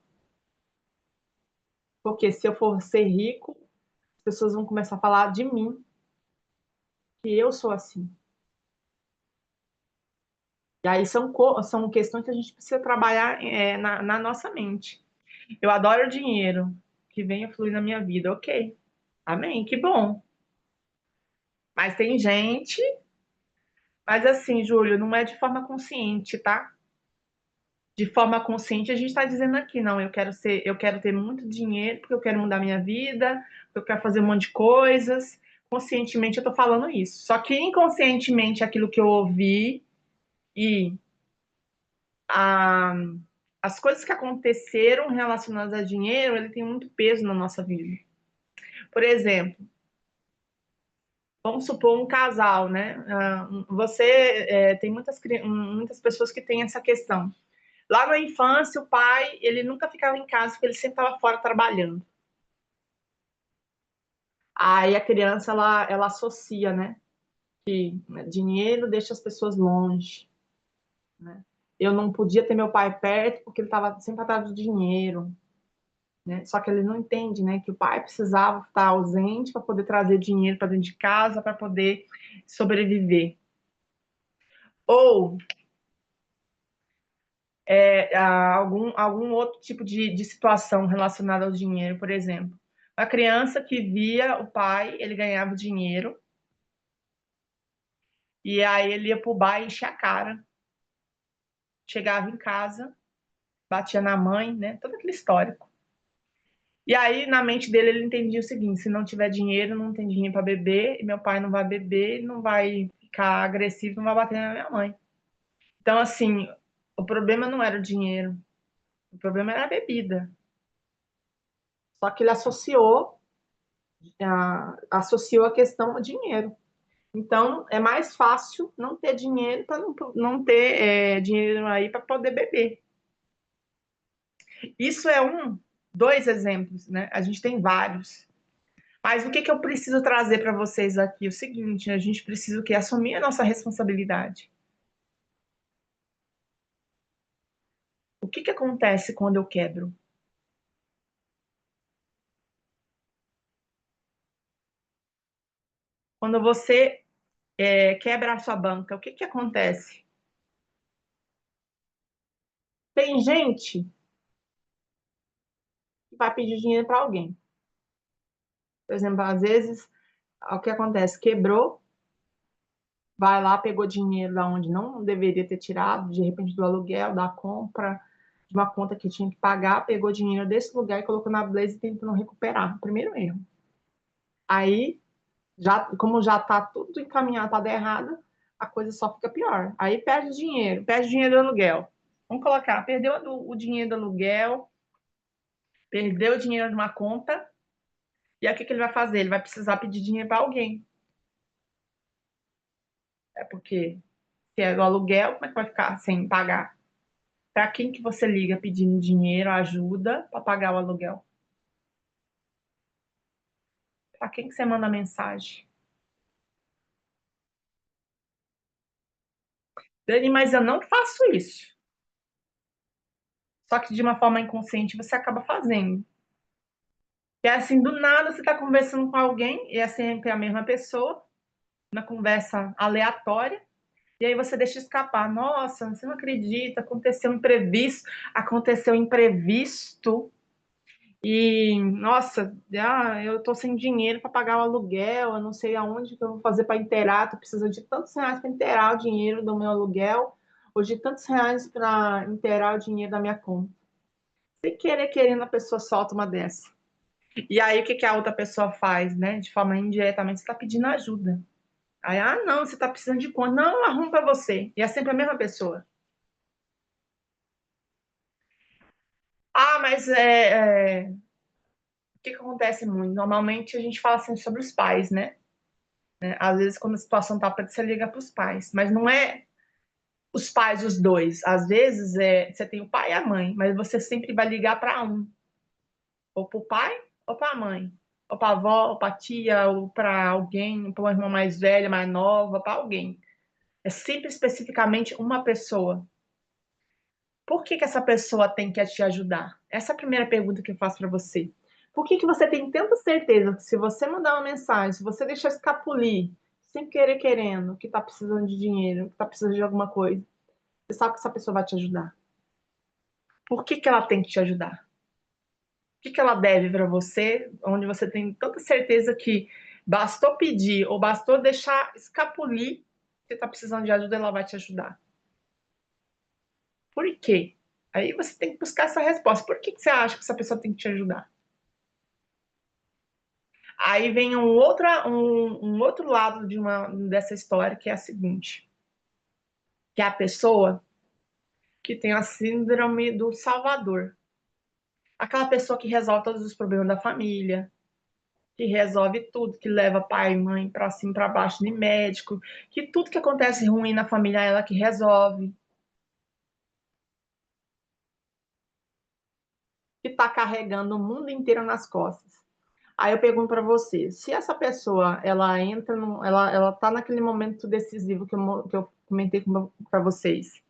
Porque se eu for ser rico, as pessoas vão começar a falar de mim, que eu sou assim. E aí são questões que a gente precisa trabalhar na nossa mente. Eu adoro dinheiro, que venha fluir na minha vida, ok. Amém, que bom. Mas tem gente, mas assim, Júlio, não é de forma consciente, tá? De forma consciente, a gente está dizendo aqui, não, eu quero ter muito dinheiro, porque eu quero mudar minha vida, porque eu quero fazer um monte de coisas. Conscientemente eu estou falando isso. Só que inconscientemente aquilo que eu ouvi e a, as coisas que aconteceram relacionadas a dinheiro, ele tem muito peso na nossa vida. Por exemplo, vamos supor um casal, né? Tem muitas pessoas que têm essa questão. Lá na infância, o pai, ele nunca ficava em casa, porque ele sempre estava fora trabalhando. Aí a criança, ela associa, né? Que dinheiro deixa as pessoas longe, né? Eu não podia ter meu pai perto porque ele estava sempre atrás do dinheiro, né? Só que ele não entende, né? Que o pai precisava estar ausente para poder trazer dinheiro para dentro de casa, para poder sobreviver. Ou algum outro tipo de situação relacionada ao dinheiro, por exemplo. A criança que via o pai, ele ganhava dinheiro, e aí ele ia pro bar e enchia a cara. Chegava em casa, batia na mãe, né? Todo aquele histórico. E aí, na mente dele, ele entendia o seguinte: se não tiver dinheiro, não tem dinheiro para beber, e meu pai não vai beber, não vai ficar agressivo, não vai bater na minha mãe. Então, assim, o problema não era o dinheiro, o problema era a bebida. Só que ele associou a questão ao dinheiro. Então, é mais fácil não ter dinheiro para não ter dinheiro aí para poder beber. Isso é dois exemplos, né? A gente tem vários. Mas o que que eu preciso trazer para vocês aqui? O seguinte, a gente precisa o quê? Assumir a nossa responsabilidade. O que que acontece quando eu quebro? Quando você quebra a sua banca, o que que acontece? Tem gente que vai pedir dinheiro para alguém. Por exemplo, às vezes, o que acontece? Quebrou, vai lá, pegou dinheiro da onde não deveria ter tirado, de repente do aluguel, da compra, de uma conta que tinha que pagar, pegou dinheiro desse lugar e colocou na Blaze tentando recuperar. Primeiro erro. Aí, como já está tudo encaminhado para dar errado, a coisa só fica pior. Aí perde dinheiro do aluguel. Vamos colocar, perdeu o dinheiro do aluguel, perdeu o dinheiro de uma conta, e aí o que que ele vai fazer? Ele vai precisar pedir dinheiro para alguém. É porque se é do aluguel, como é que vai ficar sem pagar? Para quem que você liga pedindo dinheiro, ajuda para pagar o aluguel? Para quem que você manda mensagem? Dani, mas eu não faço isso. Só que de uma forma inconsciente você acaba fazendo. E assim, do nada você está conversando com alguém, e é sempre a mesma pessoa, uma conversa aleatória, e aí você deixa escapar. Nossa, você não acredita, aconteceu imprevisto, e nossa, eu tô sem dinheiro para pagar o aluguel, eu não sei aonde que eu vou fazer para inteirar, tô precisando de tantos reais para inteirar o dinheiro do meu aluguel, ou de tantos reais para inteirar o dinheiro da minha conta. Sem querer, querendo, a pessoa solta uma dessa. E aí, o que que a outra pessoa faz, né? De forma indiretamente, você está pedindo ajuda. Aí, não, você está precisando de conta. Não, eu arrumo para você. E é sempre a mesma pessoa. Mas o que que acontece muito? Normalmente a gente fala assim sobre os pais, né? Às vezes, quando a situação tá para você liga para os pais. Mas não é os pais, os dois. Às vezes, você tem o pai e a mãe, mas você sempre vai ligar para um. Ou para o pai, ou para a mãe. Ou para a avó, ou para a tia, ou para alguém, para uma irmã mais velha, mais nova, para alguém. É sempre especificamente uma pessoa. Por que que essa pessoa tem que te ajudar? Essa é a primeira pergunta que eu faço para você. Por que que você tem tanta certeza que se você mandar uma mensagem, se você deixar escapulir, sem querer querendo, que está precisando de dinheiro, que está precisando de alguma coisa, você sabe que essa pessoa vai te ajudar? Por que que ela tem que te ajudar? O que que ela deve para você, onde você tem tanta certeza que bastou pedir ou bastou deixar escapulir que está precisando de ajuda, ela vai te ajudar? Por quê? Aí você tem que buscar essa resposta. Por que que você acha que essa pessoa tem que te ajudar? Aí vem um outro lado dessa história, que é a seguinte, que é a pessoa que tem a síndrome do Salvador. Aquela pessoa que resolve todos os problemas da família, que resolve tudo, que leva pai e mãe para cima e para baixo de médico, que tudo que acontece ruim na família é ela que resolve, que está carregando o mundo inteiro nas costas. Aí eu pergunto para você, se essa pessoa ela entra, ela está naquele momento decisivo que eu comentei para vocês,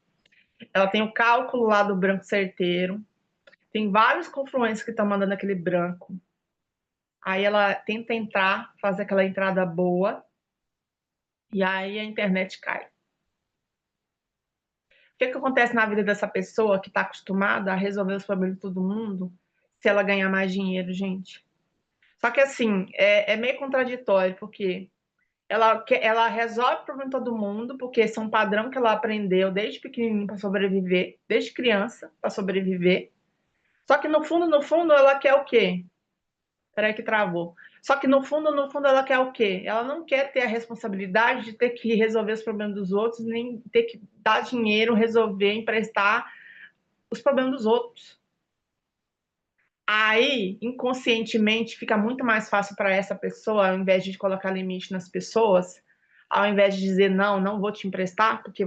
ela tem o cálculo lá do branco certeiro, tem vários confluentes que estão mandando aquele branco, aí ela tenta entrar, faz aquela entrada boa, e aí a internet cai. O que que acontece na vida dessa pessoa que está acostumada a resolver os problemas de todo mundo se ela ganhar mais dinheiro, gente? Só que assim, é meio contraditório, porque ela resolve o problema de todo mundo, porque esse é um padrão que ela aprendeu desde pequenininho para sobreviver, desde criança para sobreviver. Só que no fundo, ela quer o quê? Peraí que travou. Só que no fundo, ela quer o quê? Ela não quer ter a responsabilidade de ter que resolver os problemas dos outros, nem ter que dar dinheiro, resolver, emprestar os problemas dos outros. Aí, inconscientemente, fica muito mais fácil para essa pessoa, ao invés de colocar limite nas pessoas, ao invés de dizer não, não vou te emprestar porque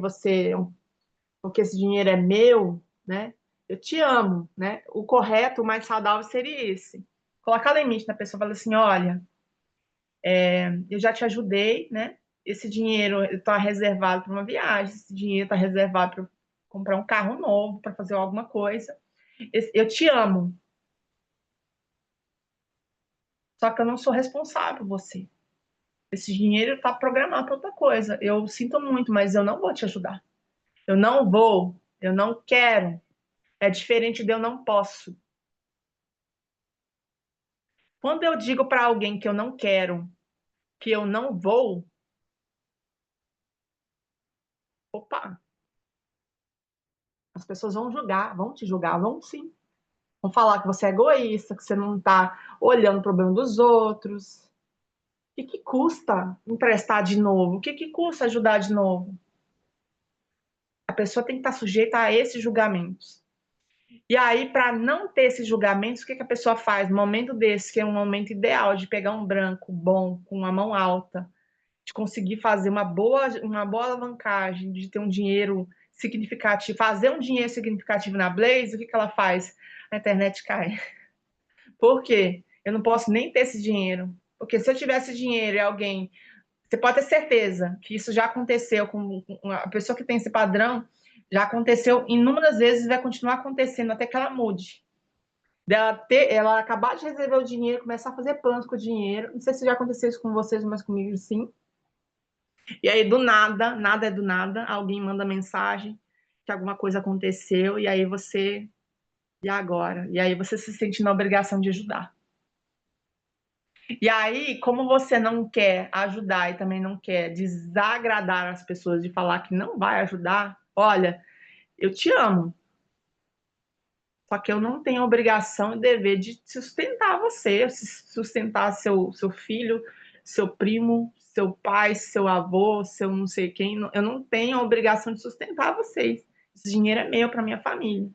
esse dinheiro é meu, né? Eu te amo, né? O correto, o mais saudável seria esse. Colocar limite na pessoa, falar assim, olha, eu já te ajudei, né? Esse dinheiro está reservado para uma viagem, esse dinheiro está reservado para comprar um carro novo, para fazer alguma coisa. Eu te amo, só que eu não sou responsável por você. Esse dinheiro está programado para outra coisa. Eu sinto muito, mas eu não vou te ajudar. Eu não vou, eu não quero. É diferente de eu não posso. Quando eu digo para alguém que eu não quero, que eu não vou, opa, as pessoas vão julgar, vão te julgar, vão sim. Vão falar que você é egoísta, que você não está olhando o problema dos outros. O que custa emprestar de novo? O que custa ajudar de novo? A pessoa tem que estar sujeita a esses julgamentos. E aí, para não ter esses julgamentos, o que a pessoa faz? No momento desse, que é um momento ideal de pegar um branco bom, com a mão alta, de conseguir fazer uma boa alavancagem, de ter um dinheiro significativo, fazer um dinheiro significativo na Blaze, o que ela faz? A internet cai. Por quê? Eu não posso nem ter esse dinheiro. Porque se eu tivesse dinheiro e alguém Você pode ter certeza que isso já aconteceu com a pessoa que tem esse padrão, já aconteceu inúmeras vezes e vai continuar acontecendo até que ela mude. Ela acabar de receber o dinheiro, começar a fazer planos com o dinheiro. Não sei se já aconteceu isso com vocês, mas comigo sim. E aí, do nada, nada é do nada, alguém manda mensagem que alguma coisa aconteceu, e aí você. E agora? E aí você se sente na obrigação de ajudar. E aí, como você não quer ajudar e também não quer desagradar as pessoas de falar que não vai ajudar, olha, eu te amo. Só que eu não tenho a obrigação e dever de sustentar você, sustentar seu filho, seu primo, seu pai, seu avô, seu não sei quem. Eu não tenho a obrigação de sustentar vocês. Esse dinheiro é meu para minha família.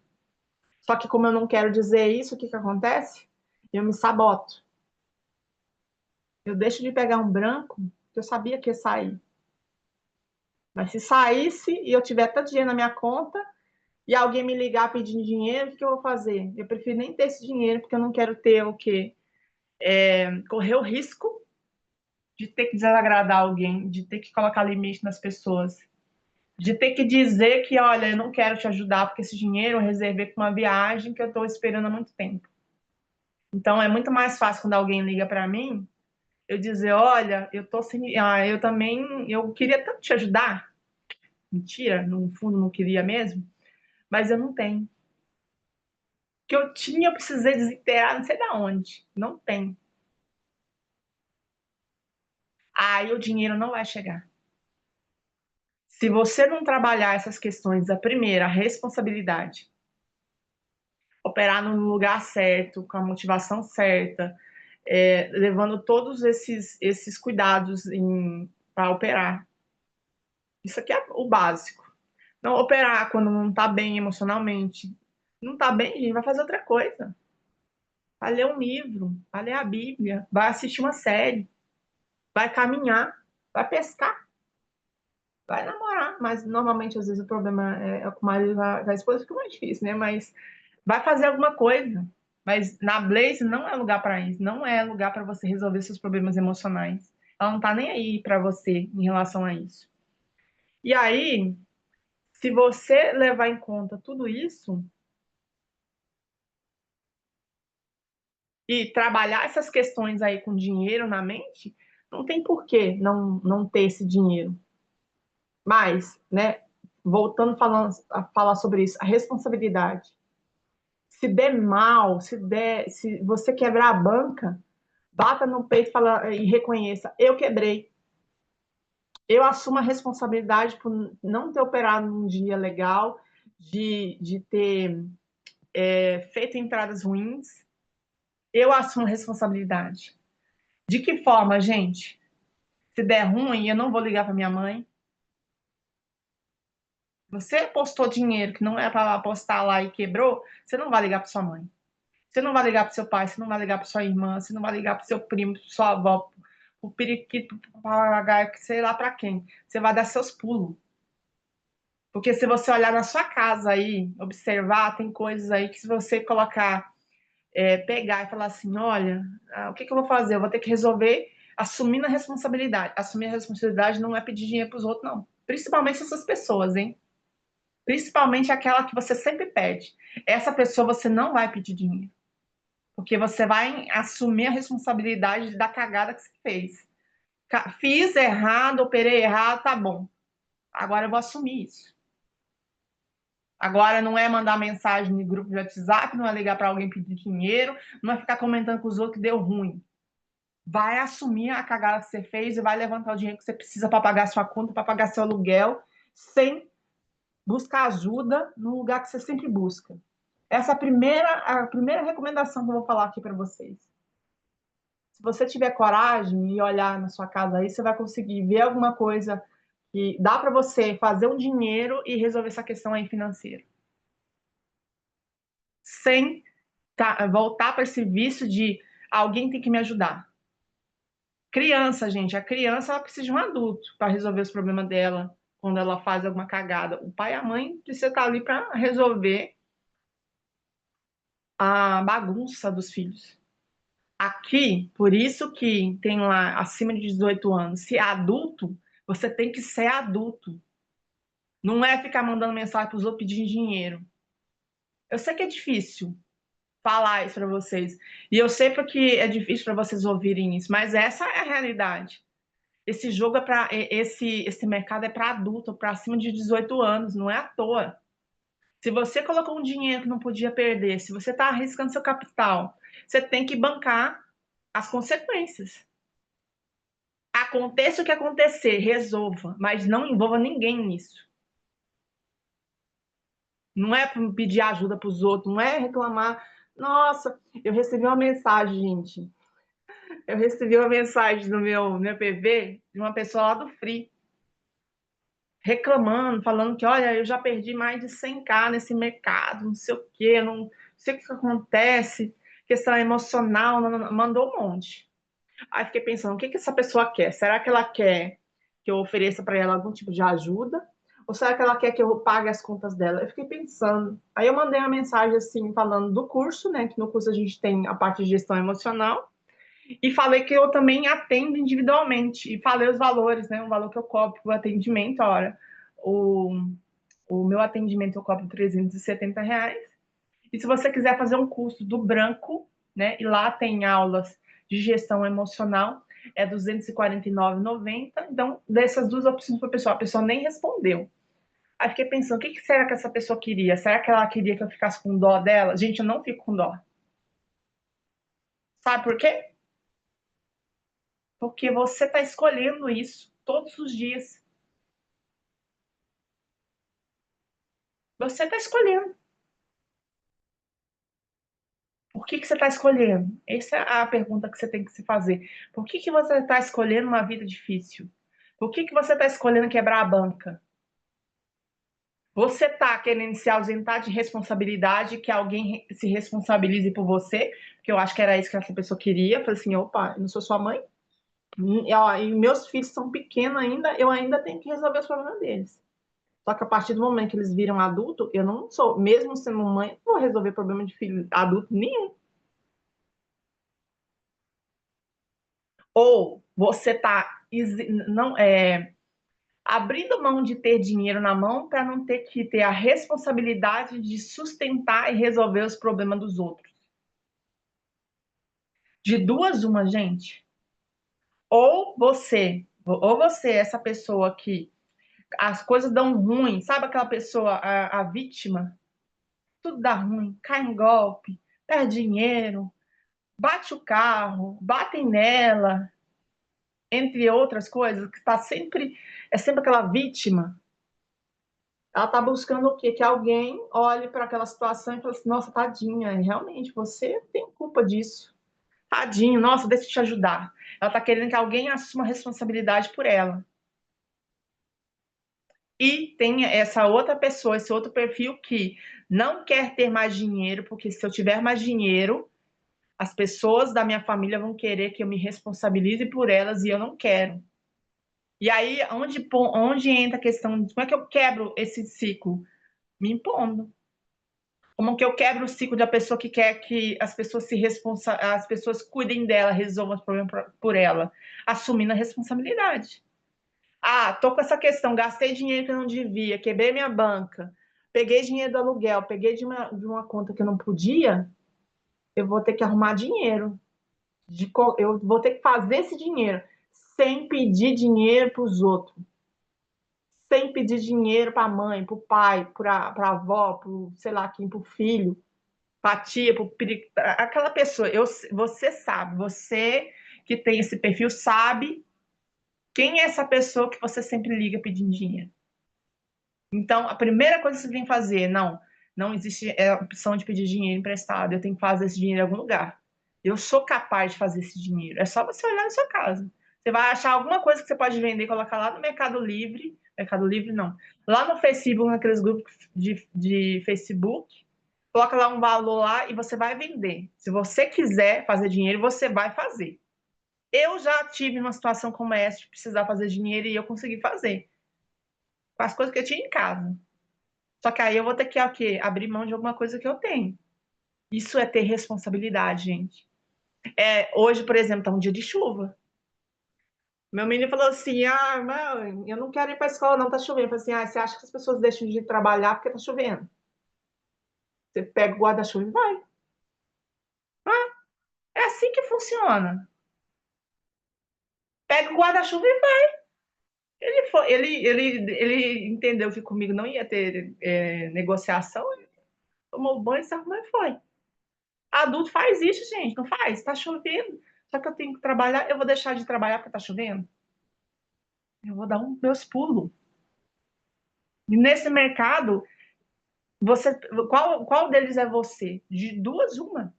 Só que como eu não quero dizer isso, o que que acontece? Eu me saboto. Eu deixo de pegar um branco que eu sabia que ia sair. Mas se saísse e eu tiver tanto dinheiro na minha conta e alguém me ligar pedindo dinheiro, o que eu vou fazer? Eu prefiro nem ter esse dinheiro, porque eu não quero ter o quê? Correr o risco de ter que desagradar alguém, de ter que colocar limite nas pessoas, de ter que dizer que, olha, eu não quero te ajudar, porque esse dinheiro eu reservei para uma viagem que eu estou esperando há muito tempo. Então, é muito mais fácil quando alguém liga para mim, eu dizer, olha, eu tô sem, eu também, eu queria tanto te ajudar. Mentira, no fundo não queria mesmo, mas eu não tenho. Que eu tinha, eu precisei desintegrar, não sei da onde. Não tem. Aí o dinheiro não vai chegar. Se você não trabalhar essas questões, a primeira, a responsabilidade, operar no lugar certo, com a motivação certa, levando todos esses cuidados para operar. Isso aqui é o básico. Não operar quando não está bem emocionalmente. Não está bem, gente, vai fazer outra coisa. Vai ler um livro, vai ler a Bíblia, vai assistir uma série, vai caminhar, vai pescar, vai namorar. Mas normalmente, às vezes, o problema é com o marido da esposa, fica mais difícil, né? Mas vai fazer alguma coisa. Mas na Blaze não é lugar para isso, não é lugar para você resolver seus problemas emocionais. Ela não tá nem aí para você em relação a isso. E aí, se você levar em conta tudo isso e trabalhar essas questões aí com dinheiro na mente, não tem por que não ter esse dinheiro. Mas, né, voltando a falar sobre isso, a responsabilidade. Se der mal, se você quebrar a banca, bata no peito e reconheça, eu quebrei. Eu assumo a responsabilidade por não ter operado num dia legal, de ter feito entradas ruins. Eu assumo a responsabilidade. De que forma, gente? Se der ruim, eu não vou ligar para minha mãe. Você postou dinheiro que não é para apostar lá e quebrou, você não vai ligar para sua mãe. Você não vai ligar para seu pai, você não vai ligar para sua irmã, você não vai ligar para seu primo, para sua avó, para o periquito, para o papagaio, sei lá para quem. Você vai dar seus pulos. Porque se você olhar na sua casa aí, observar, tem coisas aí que se você colocar, pegar e falar assim, olha, o que eu vou fazer? Eu vou ter que resolver assumindo a responsabilidade. Assumir a responsabilidade não é pedir dinheiro para os outros, não. Principalmente essas pessoas, hein? Principalmente aquela que você sempre pede. Essa pessoa você não vai pedir dinheiro. Porque você vai assumir a responsabilidade da cagada que você fez. Fiz errado, operei errado, tá bom. Agora eu vou assumir isso. Agora não é mandar mensagem no grupo de WhatsApp, não é ligar para alguém pedir dinheiro, não é ficar comentando com os outros que deu ruim. Vai assumir a cagada que você fez e vai levantar o dinheiro que você precisa para pagar sua conta, para pagar seu aluguel, sem buscar ajuda no lugar que você sempre busca. Essa é a primeira recomendação que eu vou falar aqui para vocês. Se você tiver coragem e olhar na sua casa aí, você vai conseguir ver alguma coisa que dá para você fazer um dinheiro e resolver essa questão aí financeira. Sem voltar para esse vício de alguém tem que me ajudar. Criança, gente, a criança ela precisa de um adulto para resolver os problemas dela quando ela faz alguma cagada. O pai e a mãe precisam estar ali para resolver a bagunça dos filhos. Aqui, por isso que tem lá acima de 18 anos, se é adulto, você tem que ser adulto. Não é ficar mandando mensagem para os outros pedindo dinheiro. Eu sei que é difícil falar isso para vocês. E eu sei porque é difícil para vocês ouvirem isso, mas essa é a realidade. Esse jogo é para esse mercado é para adulto, para acima de 18 anos, não é à toa. Se você colocou um dinheiro que não podia perder, se você está arriscando seu capital, você tem que bancar as consequências. Aconteça o que acontecer, resolva, mas não envolva ninguém nisso. Não é pedir ajuda para os outros, não é reclamar. Nossa, eu recebi uma mensagem, gente. Eu recebi uma mensagem no meu PV de uma pessoa lá do Free, reclamando, falando que, olha, eu já perdi mais de 100K nesse mercado, não sei o quê, não sei o que acontece, questão emocional, mandou um monte. Aí fiquei pensando, o que essa pessoa quer? Será que ela quer que eu ofereça para ela algum tipo de ajuda? Ou será que ela quer que eu pague as contas dela? Eu fiquei pensando. Aí eu mandei uma mensagem assim, falando do curso, né? Que no curso a gente tem a parte de gestão emocional. E falei que eu também atendo individualmente. E falei os valores, né? O valor que eu cobro para o atendimento. Olha, o, o meu atendimento eu cobro R$ 370. E se você quiser fazer um curso do Branco, né? E lá tem aulas de gestão emocional, é R$ 249,90. Então, dessas duas opções para a pessoa nem respondeu. Aí fiquei pensando, o que será que essa pessoa queria? Será que ela queria que eu ficasse com dó dela? Gente, eu não fico com dó. Sabe por quê? Porque você está escolhendo isso todos os dias. Você está escolhendo. Por que você está escolhendo? Essa é a pergunta que você tem que se fazer. Por que você está escolhendo uma vida difícil? Por que você está escolhendo quebrar a banca? Você está querendo se ausentar de responsabilidade, que alguém se responsabilize por você? Porque eu acho que era isso que essa pessoa queria. Falei assim, opa, eu não sou sua mãe? E meus filhos são pequenos ainda, eu ainda tenho que resolver os problemas deles. Só que a partir do momento que eles viram adulto, eu não sou, mesmo sendo mãe, não vou resolver problema de filho adulto nenhum. Ou você está não abrindo mão de ter dinheiro na mão para não ter que ter a responsabilidade de sustentar e resolver os problemas dos outros. De duas, uma, gente. Ou você, essa pessoa que as coisas dão ruim, sabe aquela pessoa, a vítima? Tudo dá ruim, cai em golpe, perde dinheiro, bate o carro, batem nela, entre outras coisas, que é sempre aquela vítima. Ela está buscando o quê? Que alguém olhe para aquela situação e fale assim, nossa, tadinha, realmente, você tem culpa disso. Tadinho, nossa, deixa eu te ajudar. Ela está querendo que alguém assuma a responsabilidade por ela. E tem essa outra pessoa, esse outro perfil que não quer ter mais dinheiro, porque se eu tiver mais dinheiro, as pessoas da minha família vão querer que eu me responsabilize por elas e eu não quero. E aí, onde entra a questão de como é que eu quebro esse ciclo? Me impondo. Como que eu quebro o ciclo da pessoa que quer que as pessoas cuidem dela, resolvam os problemas por ela, assumindo a responsabilidade. Ah, tô com essa questão, gastei dinheiro que eu não devia, quebrei minha banca, peguei dinheiro do aluguel, peguei de uma conta que eu não podia, eu vou ter que arrumar dinheiro. Eu vou ter que fazer esse dinheiro sem pedir dinheiro para os outros, sem pedir dinheiro para a mãe, para o pai, para a avó, para sei lá quem, para o filho, para a tia, para aquela pessoa. Você sabe, você que tem esse perfil sabe quem é essa pessoa que você sempre liga pedindo dinheiro. Então, a primeira coisa que você tem que fazer, não existe a opção de pedir dinheiro emprestado, eu tenho que fazer esse dinheiro em algum lugar. Eu sou capaz de fazer esse dinheiro. É só você olhar na sua casa. Você vai achar alguma coisa que você pode vender e colocar lá no Mercado Livre. Mercado Livre, não. Lá no Facebook, naqueles grupos de Facebook, coloca lá um valor lá e você vai vender. Se você quiser fazer dinheiro, você vai fazer. Eu já tive uma situação como essa de precisar fazer dinheiro e eu consegui fazer. Com as coisas que eu tinha em casa. Só que aí eu vou ter que, o quê? Abrir mão de alguma coisa que eu tenho. Isso é ter responsabilidade, gente. Hoje, por exemplo, tá um dia de chuva. Meu menino falou assim: ah, mãe, eu não quero ir para a escola, não, tá chovendo. Eu falei assim: ah, você acha que as pessoas deixam de trabalhar porque tá chovendo? Você pega o guarda-chuva e vai. Ah, é assim que funciona. Pega o guarda-chuva e vai. Ele entendeu que comigo não ia ter negociação, ele tomou banho, se arrumou e foi. Adulto faz isso, gente, não faz? Tá chovendo. Só que eu tenho que trabalhar, eu vou deixar de trabalhar porque tá chovendo? Eu vou dar meus pulos. E nesse mercado, você, qual deles é você? De duas, uma.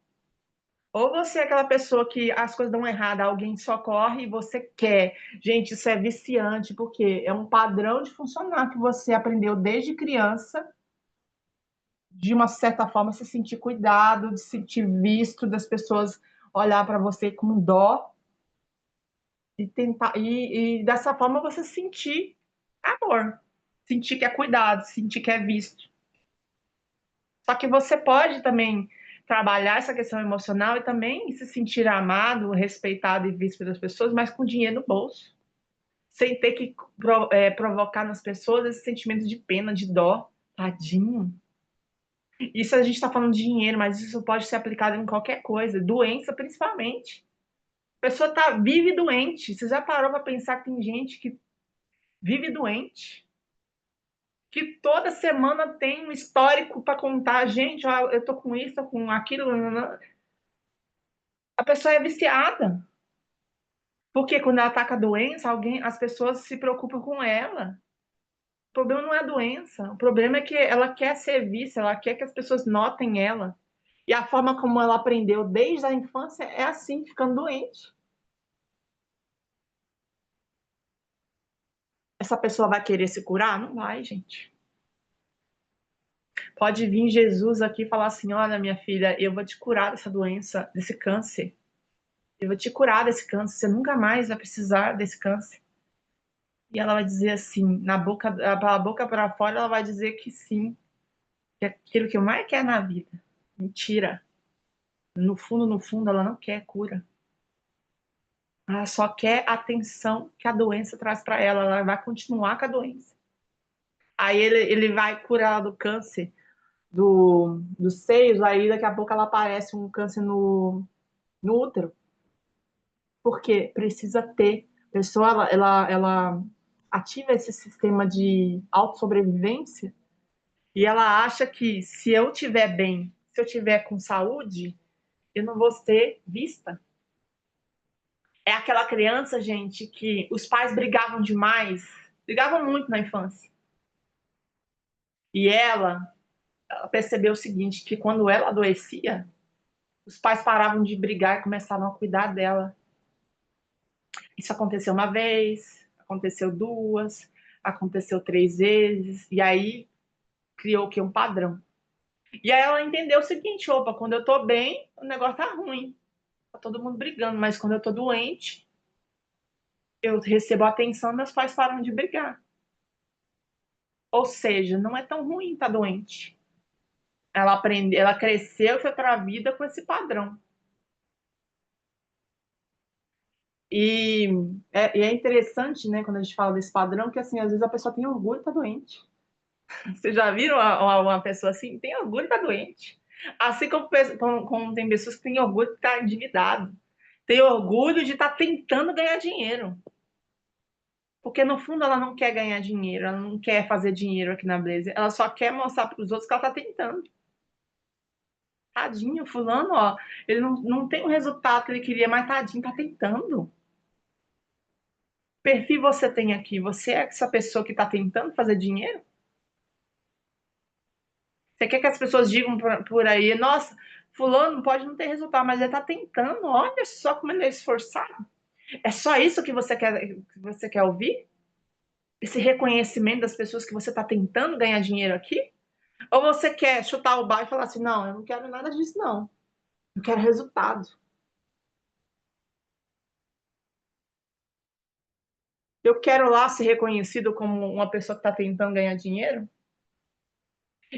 Ou você é aquela pessoa que as coisas dão errado, alguém socorre e você quer. Gente, isso é viciante, porque é um padrão de funcionar que você aprendeu desde criança, de uma certa forma, se sentir cuidado, de se sentir visto, das pessoas olhar para você com dó e tentar e dessa forma você sentir amor, sentir que é cuidado, sentir que é visto. Só que você pode também trabalhar essa questão emocional e também se sentir amado, respeitado e visto pelas pessoas, mas com dinheiro no bolso, sem ter que provocar nas pessoas esse sentimento de pena, de dó. Tadinho. Isso a gente está falando de dinheiro, mas isso pode ser aplicado em qualquer coisa, doença principalmente. A pessoa vive doente. Você já parou para pensar que tem gente que vive doente? Que toda semana tem um histórico para contar. Gente, ó, eu tô com isso, tô com aquilo. A pessoa é viciada. Porque quando ela ataca a doença, as pessoas se preocupam com ela. O problema não é a doença. O problema é que ela quer ser vista, ela quer que as pessoas notem ela. E a forma como ela aprendeu desde a infância é assim, ficando doente. Essa pessoa vai querer se curar? Não vai, gente. Pode vir Jesus aqui e falar assim: olha, minha filha, eu vou te curar dessa doença, desse câncer. Eu vou te curar desse câncer. Você nunca mais vai precisar desse câncer. E ela vai dizer assim, pela boca para fora, ela vai dizer que sim, que é aquilo que eu mais quero na vida. Mentira. No fundo, ela não quer cura. Ela só quer a atenção que a doença traz para ela. Ela vai continuar com a doença. Aí ele vai curar ela do câncer dos seios, aí daqui a pouco ela aparece um câncer no útero. Porque precisa ter. A pessoa, ela ativa esse sistema de autossobrevivência e ela acha que se eu estiver bem, se eu estiver com saúde, eu não vou ser vista. É aquela criança, gente, que os pais brigavam muito na infância. E ela percebeu o seguinte, que quando ela adoecia, os pais paravam de brigar e começavam a cuidar dela. Isso aconteceu uma vez, aconteceu duas, aconteceu três vezes, e aí criou o que? Um padrão. E aí ela entendeu o seguinte: opa, quando eu tô bem, o negócio tá ruim. Tá todo mundo brigando, mas quando eu tô doente, eu recebo atenção, meus pais param de brigar. Ou seja, não é tão ruim estar doente. Ela cresceu e foi para a vida com esse padrão. E é interessante, né, quando a gente fala desse padrão, que assim, às vezes a pessoa tem orgulho de estar doente. Vocês já viram uma pessoa assim? Tem orgulho de estar doente. Assim como tem pessoas que têm orgulho de estar endividado. Tem orgulho de estar tentando ganhar dinheiro. Porque no fundo ela não quer ganhar dinheiro, ela não quer fazer dinheiro aqui na Blaze. Ela só quer mostrar para os outros que ela está tentando. Tadinho, fulano, ó, ele não tem o resultado que ele queria, mas tadinho, tá tentando. Perfil você tem aqui? Você é essa pessoa que está tentando fazer dinheiro? Você quer que as pessoas digam por aí, nossa, fulano pode não ter resultado, mas ele está tentando, olha só como ele é esforçado. É só isso que você quer ouvir? Esse reconhecimento das pessoas que você está tentando ganhar dinheiro aqui? Ou você quer chutar o balde e falar assim, não, eu não quero nada disso, não. Eu quero resultado. Eu quero lá ser reconhecido como uma pessoa que está tentando ganhar dinheiro?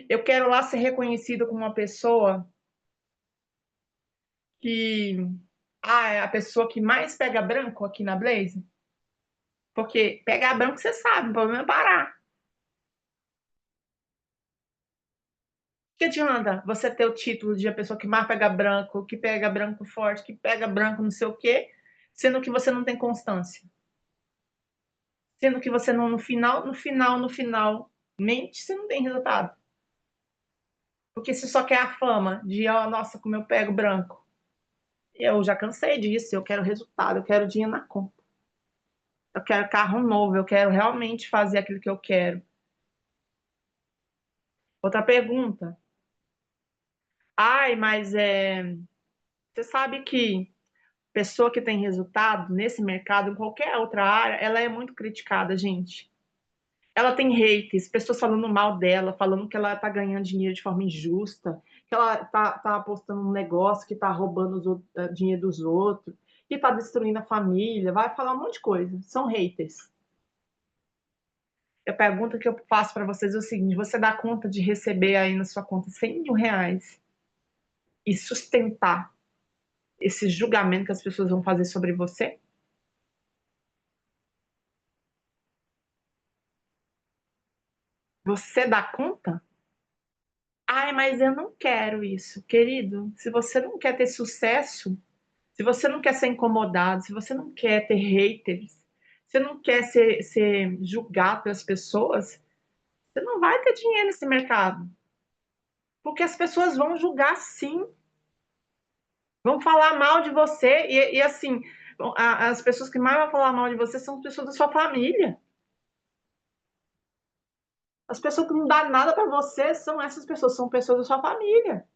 Eu quero lá ser reconhecido como uma pessoa que Ah, é a pessoa que mais pega branco aqui na Blaze? Porque pegar branco, você sabe, o problema é parar. Que adianta você ter o título de a pessoa que mais pega branco, que pega branco forte, que pega branco não sei o quê, sendo que você não tem constância? Sendo que você não, no final, mente, você não tem resultado. Porque você só quer a fama de, ó, nossa, como eu pego branco. Eu já cansei disso, eu quero resultado, eu quero dinheiro na conta. Eu quero carro novo, eu quero realmente fazer aquilo que eu quero. Outra pergunta. Ai, mas você sabe que pessoa que tem resultado nesse mercado, em qualquer outra área, ela é muito criticada, gente. Ela tem haters, pessoas falando mal dela, falando que ela tá ganhando dinheiro de forma injusta, que ela tá apostando um negócio que tá roubando dinheiro dos outros, que tá destruindo a família, vai falar um monte de coisa. São haters. A pergunta que eu faço para vocês é o seguinte: você dá conta de receber aí na sua conta R$ 100.000 e sustentar esse julgamento que as pessoas vão fazer sobre você? Você dá conta? Ai, mas eu não quero isso, querido. Se você não quer ter sucesso, se você não quer ser incomodado, se você não quer ter haters, se você não quer ser julgado pelas pessoas, você não vai ter dinheiro nesse mercado. Porque as pessoas vão julgar sim, vão falar mal de você. E assim, as pessoas que mais vão falar mal de você são as pessoas da sua família. As pessoas que não dão nada para você são essas pessoas, são pessoas da sua família.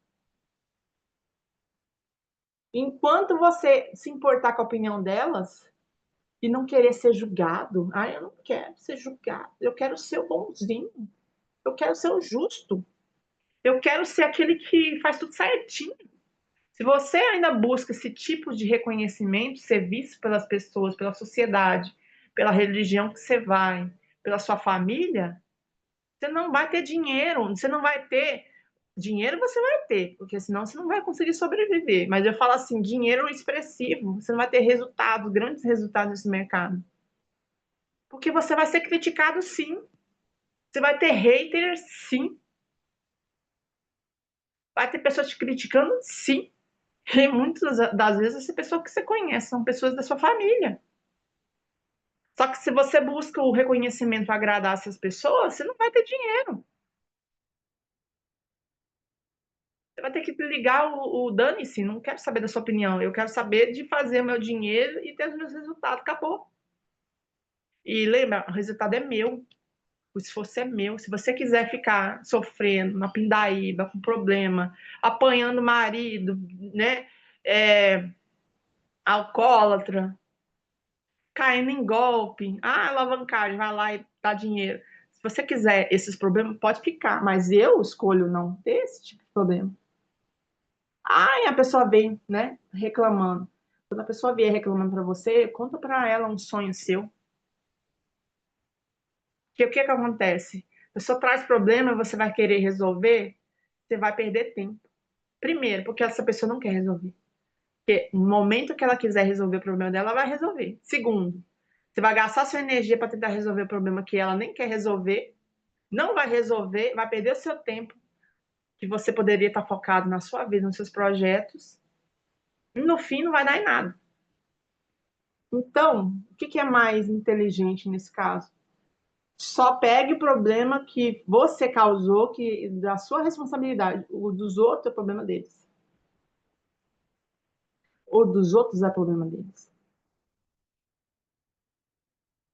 Enquanto você se importar com a opinião delas e não querer ser julgado, ah, eu não quero ser julgado, eu quero ser o bonzinho, eu quero ser o justo, eu quero ser aquele que faz tudo certinho. Se você ainda busca esse tipo de reconhecimento, ser visto pelas pessoas, pela sociedade, pela religião que você vai, pela sua família, você não vai ter dinheiro, você não vai ter. Dinheiro você vai ter, porque senão você não vai conseguir sobreviver. Mas eu falo assim, dinheiro expressivo, você não vai ter resultados, grandes resultados nesse mercado. Porque você vai ser criticado sim. Você vai ter haters sim. Vai ter pessoas te criticando sim. E muitas das vezes essa pessoa que você conhece são pessoas da sua família. Só que se você busca o reconhecimento agradar essas pessoas, você não vai ter dinheiro. Você vai ter que ligar o dane-se, não quero saber da sua opinião. Eu quero saber de fazer o meu dinheiro e ter os meus resultados. Acabou. E lembra, o resultado é meu. O esforço é meu. Se você quiser ficar sofrendo na pindaíba, com problema, apanhando o marido, né? É, alcoólatra, caindo em golpe, alavancagem, vai lá e dá dinheiro. Se você quiser esses problemas, pode ficar, mas eu escolho não ter esse tipo de problema. Aí a pessoa vem, né, reclamando. Quando a pessoa vier reclamando para você, conta para ela um sonho seu. Que o que que acontece? A pessoa traz problema, você vai querer resolver, você vai perder tempo. Primeiro, porque essa pessoa não quer resolver. Porque no momento que ela quiser resolver o problema dela, ela vai resolver. Segundo, você vai gastar sua energia para tentar resolver o problema que ela nem quer resolver, não vai resolver, vai perder o seu tempo, que você poderia estar focado na sua vida, nos seus projetos, e no fim não vai dar em nada. Então, o que é mais inteligente nesse caso? Só pegue o problema que você causou, que da sua responsabilidade. O dos outros é problema deles. O dos outros é problema deles.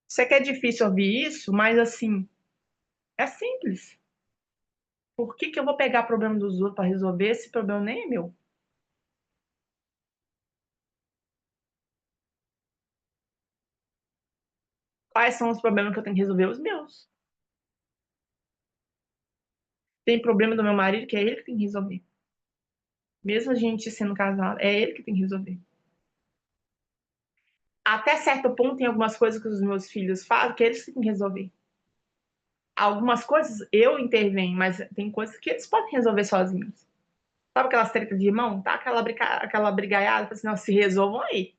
Sei que é difícil ouvir isso, mas assim, é simples. Por que que eu vou pegar problema dos outros para resolver? Esse problema nem é meu. Quais são os problemas que eu tenho que resolver? Os meus. Tem problema do meu marido, que é ele que tem que resolver. Mesmo a gente sendo casado, é ele que tem que resolver. Até certo ponto, tem algumas coisas que os meus filhos fazem que eles têm que resolver. Algumas coisas eu intervenho, mas tem coisas que eles podem resolver sozinhos. Sabe aquelas tretas de irmão? Tá aquela brigaiada, fala assim, não, se resolvam aí.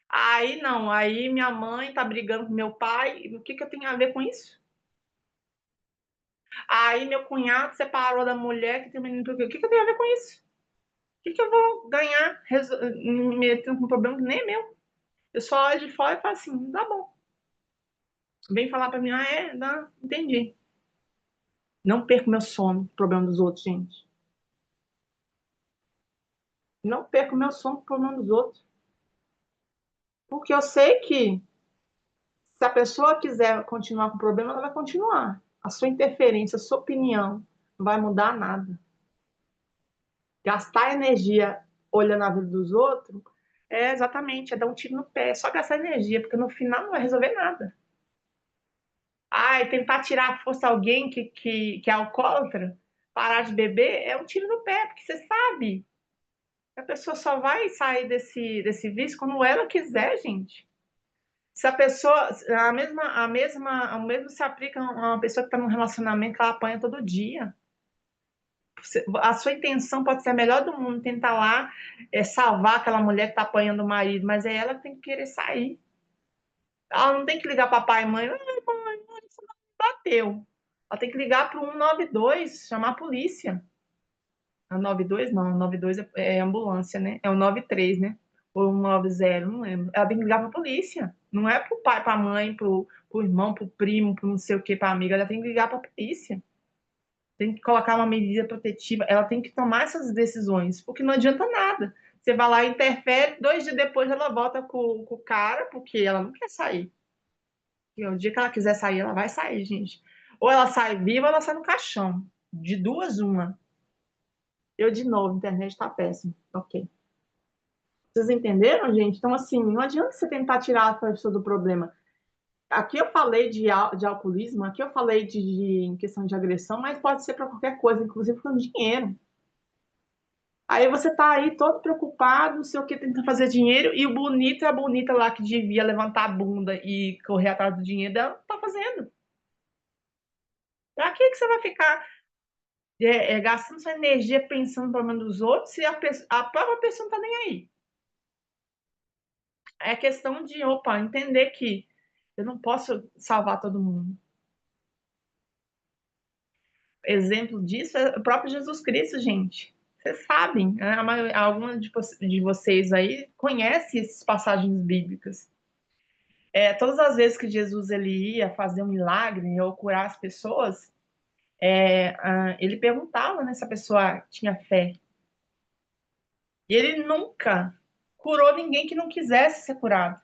Aí não, aí minha mãe tá brigando com meu pai, o que que eu tenho a ver com isso? Aí meu cunhado separou da mulher que tem um menino, o que que eu tenho a ver com isso? O que que eu vou ganhar me metendo com um problema que nem é meu? Eu só olho de fora e falo assim, tá bom. Vem falar pra mim, ah, é? Dá, entendi. Não perco meu sono, problema dos outros, gente. Não perco meu sono, problema dos outros. Porque eu sei que se a pessoa quiser continuar com o problema, ela vai continuar. A sua interferência, a sua opinião não vai mudar nada. Gastar energia olhando a vida dos outros é exatamente, é dar um tiro no pé, é só gastar energia, porque no final não vai resolver nada. Tentar tirar a força a alguém que é alcoólatra, parar de beber, é um tiro no pé, porque você sabe que a pessoa só vai sair desse vício quando ela quiser, gente. Se a pessoa, o mesmo se aplica a uma pessoa que está num relacionamento que ela apanha todo dia. A sua intenção pode ser a melhor do mundo, tentar lá salvar aquela mulher que está apanhando o marido, mas é ela que tem que querer sair. Ela não tem que ligar para pai e mãe, ai, mãe, isso não me bateu. Ela tem que ligar para o 192, chamar a polícia. A 92 não, a 92 é ambulância, né? É o 93, né? Ou 190, não lembro. Ela tem que ligar para a polícia. Não é para o pai, para a mãe, para o irmão, para o primo, para não sei o que, para a amiga. Ela tem que ligar para a polícia. Tem que colocar uma medida protetiva. Ela tem que tomar essas decisões, porque não adianta nada. Você vai lá, interfere, 2 dias depois ela volta com o cara, porque ela não quer sair. E o dia que ela quiser sair, ela vai sair, gente. Ou ela sai viva, ou ela sai no caixão. De duas, uma. Eu, de novo, a internet tá péssima. Ok. Vocês entenderam, gente? Então, assim, não adianta você tentar tirar a pessoa do problema. Aqui eu falei de alcoolismo, aqui eu falei em questão de agressão, mas pode ser para qualquer coisa, inclusive com dinheiro. Aí você tá aí todo preocupado, não sei o que, tentando fazer dinheiro, e o bonito e a bonita lá que devia levantar a bunda e correr atrás do dinheiro dela, não tá fazendo. Pra que você vai ficar gastando sua energia pensando no problema dos outros se a própria pessoa não tá nem aí? É questão de, opa, entender que eu não posso salvar todo mundo. Exemplo disso é o próprio Jesus Cristo, gente. Vocês sabem, né? Algumas de vocês aí conhecem essas passagens bíblicas. Todas as vezes que Jesus ele ia fazer um milagre ou curar as pessoas, ele perguntava, né, se a pessoa tinha fé. E ele nunca curou ninguém que não quisesse ser curado.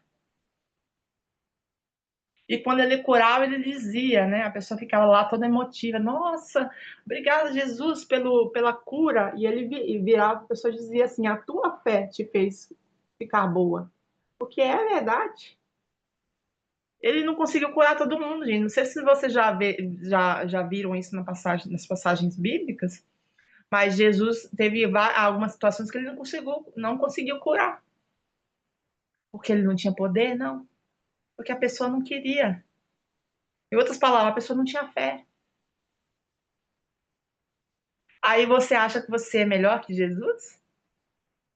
E quando ele curava, ele dizia, né? A pessoa ficava lá toda emotiva. Nossa, obrigada, Jesus, pela cura. E ele virava, a pessoa dizia assim: a tua fé te fez ficar boa. Porque é verdade. Ele não conseguiu curar todo mundo, gente. Não sei se vocês já viram isso nas passagens bíblicas, mas Jesus teve algumas situações que ele não conseguiu curar. Porque ele não tinha poder? Não. Porque a pessoa não queria. Em outras palavras, a pessoa não tinha fé. Aí você acha que você é melhor que Jesus?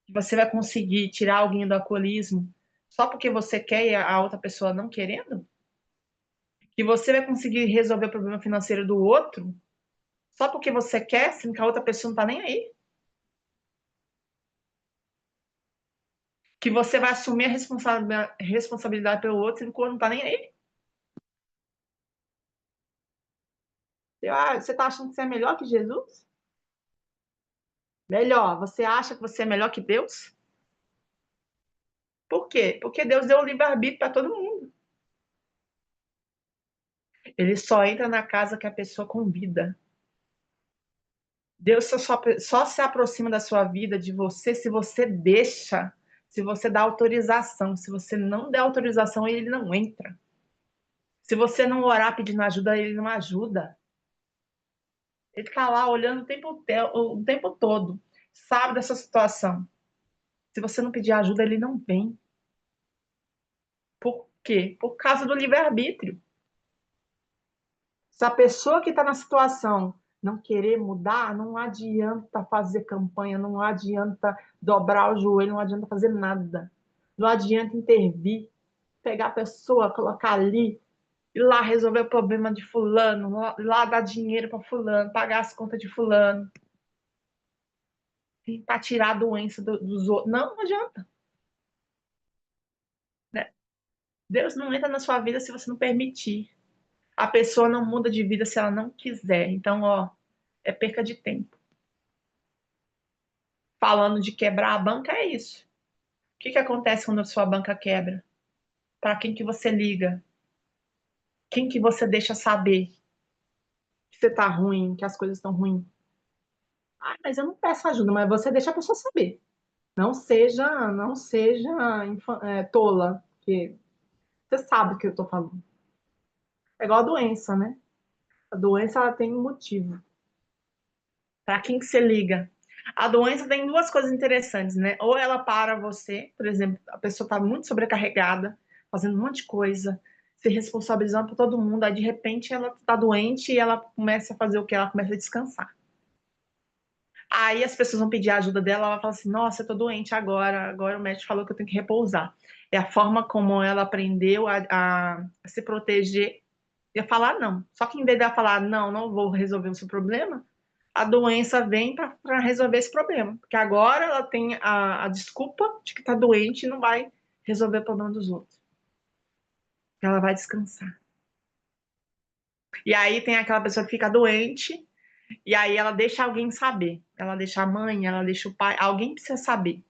Que você vai conseguir tirar alguém do alcoolismo só porque você quer e a outra pessoa não querendo? Que você vai conseguir resolver o problema financeiro do outro só porque você quer, sendo que a outra pessoa não tá nem aí? Que você vai assumir a responsabilidade pelo outro, sendo que o outro não tá nem aí? Você tá achando que você é melhor que Jesus? Melhor. Você acha que você é melhor que Deus? Por quê? Porque Deus deu o livre-arbítrio para todo mundo. Ele só entra na casa que a pessoa convida. Deus só se aproxima da sua vida, de você, se você deixa, se você dá autorização. Se você não der autorização, ele não entra. Se você não orar pedindo ajuda, ele não ajuda. Ele está lá olhando o tempo todo, sabe dessa situação. Se você não pedir ajuda, ele não vem. Por quê? Por causa do livre-arbítrio. Se a pessoa que está na situação não querer mudar, não adianta fazer campanha, não adianta dobrar o joelho, não adianta fazer nada. Não adianta intervir, pegar a pessoa, colocar ali, ir lá resolver o problema de fulano, lá dar dinheiro para fulano, pagar as contas de fulano, tentar tirar a doença dos outros. Não, não adianta. Né? Deus não entra na sua vida se você não permitir. A pessoa não muda de vida se ela não quiser. Então, ó, é perca de tempo. Falando de quebrar a banca, é isso. O que que acontece quando a sua banca quebra? Para quem que você liga? Quem que você deixa saber que você tá ruim, que as coisas estão ruins? Ah, mas eu não peço ajuda, mas você deixa a pessoa saber. Não seja tola, porque você sabe o que eu tô falando. É igual a doença, né? A doença ela tem um motivo. Para quem que você liga? A doença tem duas coisas interessantes, né? Ou ela para você, por exemplo, a pessoa está muito sobrecarregada, fazendo um monte de coisa, se responsabilizando por todo mundo, aí de repente ela está doente e ela começa a fazer o que? Ela começa a descansar. Aí as pessoas vão pedir a ajuda dela, ela fala assim: Nossa, eu tô doente agora o médico falou que eu tenho que repousar. É a forma como ela aprendeu a se proteger e a falar não. Só que em vez dela falar não, não vou resolver o seu problema, a doença vem para resolver esse problema. Porque agora ela tem a desculpa de que está doente e não vai resolver o problema dos outros. Ela vai descansar. E aí tem aquela pessoa que fica doente, e aí ela deixa alguém saber. Ela deixa a mãe, ela deixa o pai. Alguém precisa saber.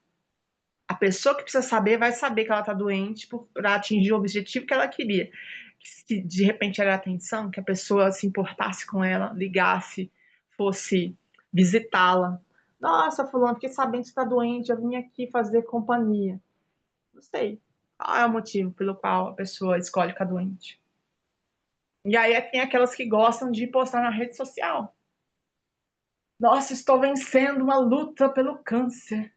A pessoa que precisa saber vai saber que ela está doente para atingir o objetivo que ela queria. Se de repente era atenção, que a pessoa se importasse com ela, ligasse, fosse visitá-la. Nossa, fulano, fiquei sabendo que você está doente, eu vim aqui fazer companhia. Não sei. Qual é o motivo pelo qual a pessoa escolhe ficar doente? E aí tem aquelas que gostam de postar na rede social. Nossa, estou vencendo uma luta pelo câncer.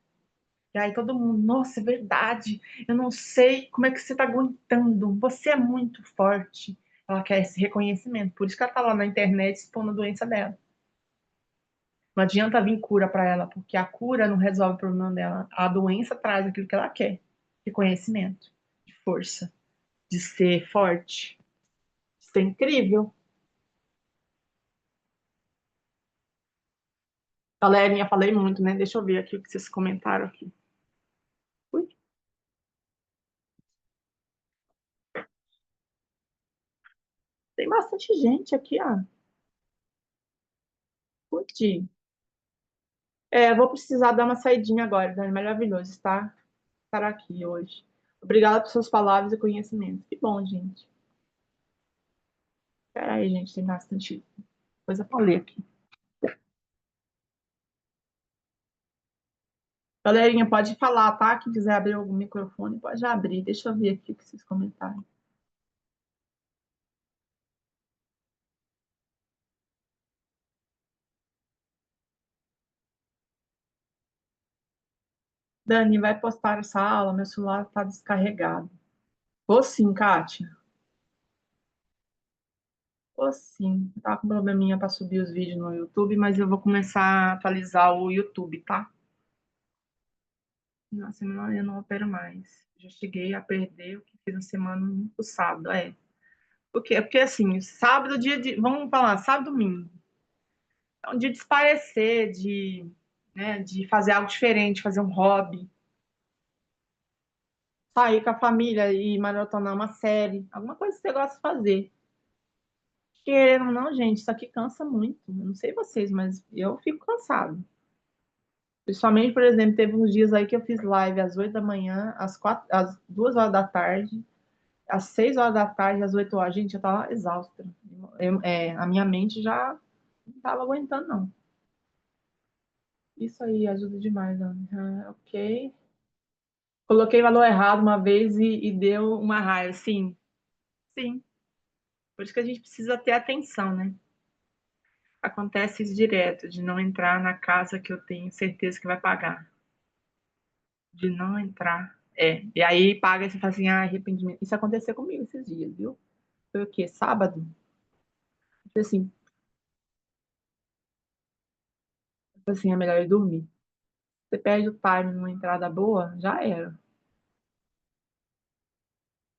E aí todo mundo, nossa, é verdade. Eu não sei como é que você está aguentando. Você é muito forte. Ela quer esse reconhecimento. Por isso que ela está lá na internet expondo a doença dela. Não adianta vir cura para ela, porque a cura não resolve o problema dela. A doença traz aquilo que ela quer. Reconhecimento, de força, de ser forte, de ser incrível. Galerinha, falei muito, né? Deixa eu ver aqui o que vocês comentaram aqui. Ui, tem bastante gente aqui, ó. Curti. Vou precisar dar uma saidinha agora, Dani. Maravilhoso estar aqui hoje. Obrigada por suas palavras e conhecimento. Que bom, gente. Espera aí, gente, tem bastante coisa para ler aqui. Galerinha, pode falar, tá? Quem quiser abrir algum microfone, pode abrir. Deixa eu ver aqui o que vocês comentaram. Dani, vai postar essa aula? Meu celular está descarregado. Vou sim, Kátia. Vou sim. Tá com probleminha para subir os vídeos no YouTube, mas eu vou começar a atualizar o YouTube, tá? Na semana eu não opero mais. Já cheguei a perder o que fiz na semana no sábado, Porque assim, sábado, vamos falar, sábado, domingo. É um dia de espairecer, né, de fazer algo diferente, fazer um hobby, sair com a família e maratonar uma série, alguma coisa que você gosta de fazer. Querendo ou não, gente, isso aqui cansa muito. Eu não sei vocês, mas eu fico cansado. Principalmente, por exemplo, teve uns dias aí que eu fiz live às 8 da manhã, às 2 horas da tarde, às 6 horas da tarde, às 8 horas. Gente, eu tava exausta. A minha mente já não tava aguentando, não. Isso aí ajuda demais, Ana. Ok. Coloquei valor errado uma vez e deu uma raiva. Sim, sim. Por isso que a gente precisa ter atenção, né? Acontece isso direto, de não entrar na casa que eu tenho certeza que vai pagar. De não entrar. E aí paga e você fala assim, arrependimento. Isso aconteceu comigo esses dias, viu? Foi o quê? Sábado? Foi assim, Assim, é melhor ir dormir. Você perde o time numa entrada boa, já era.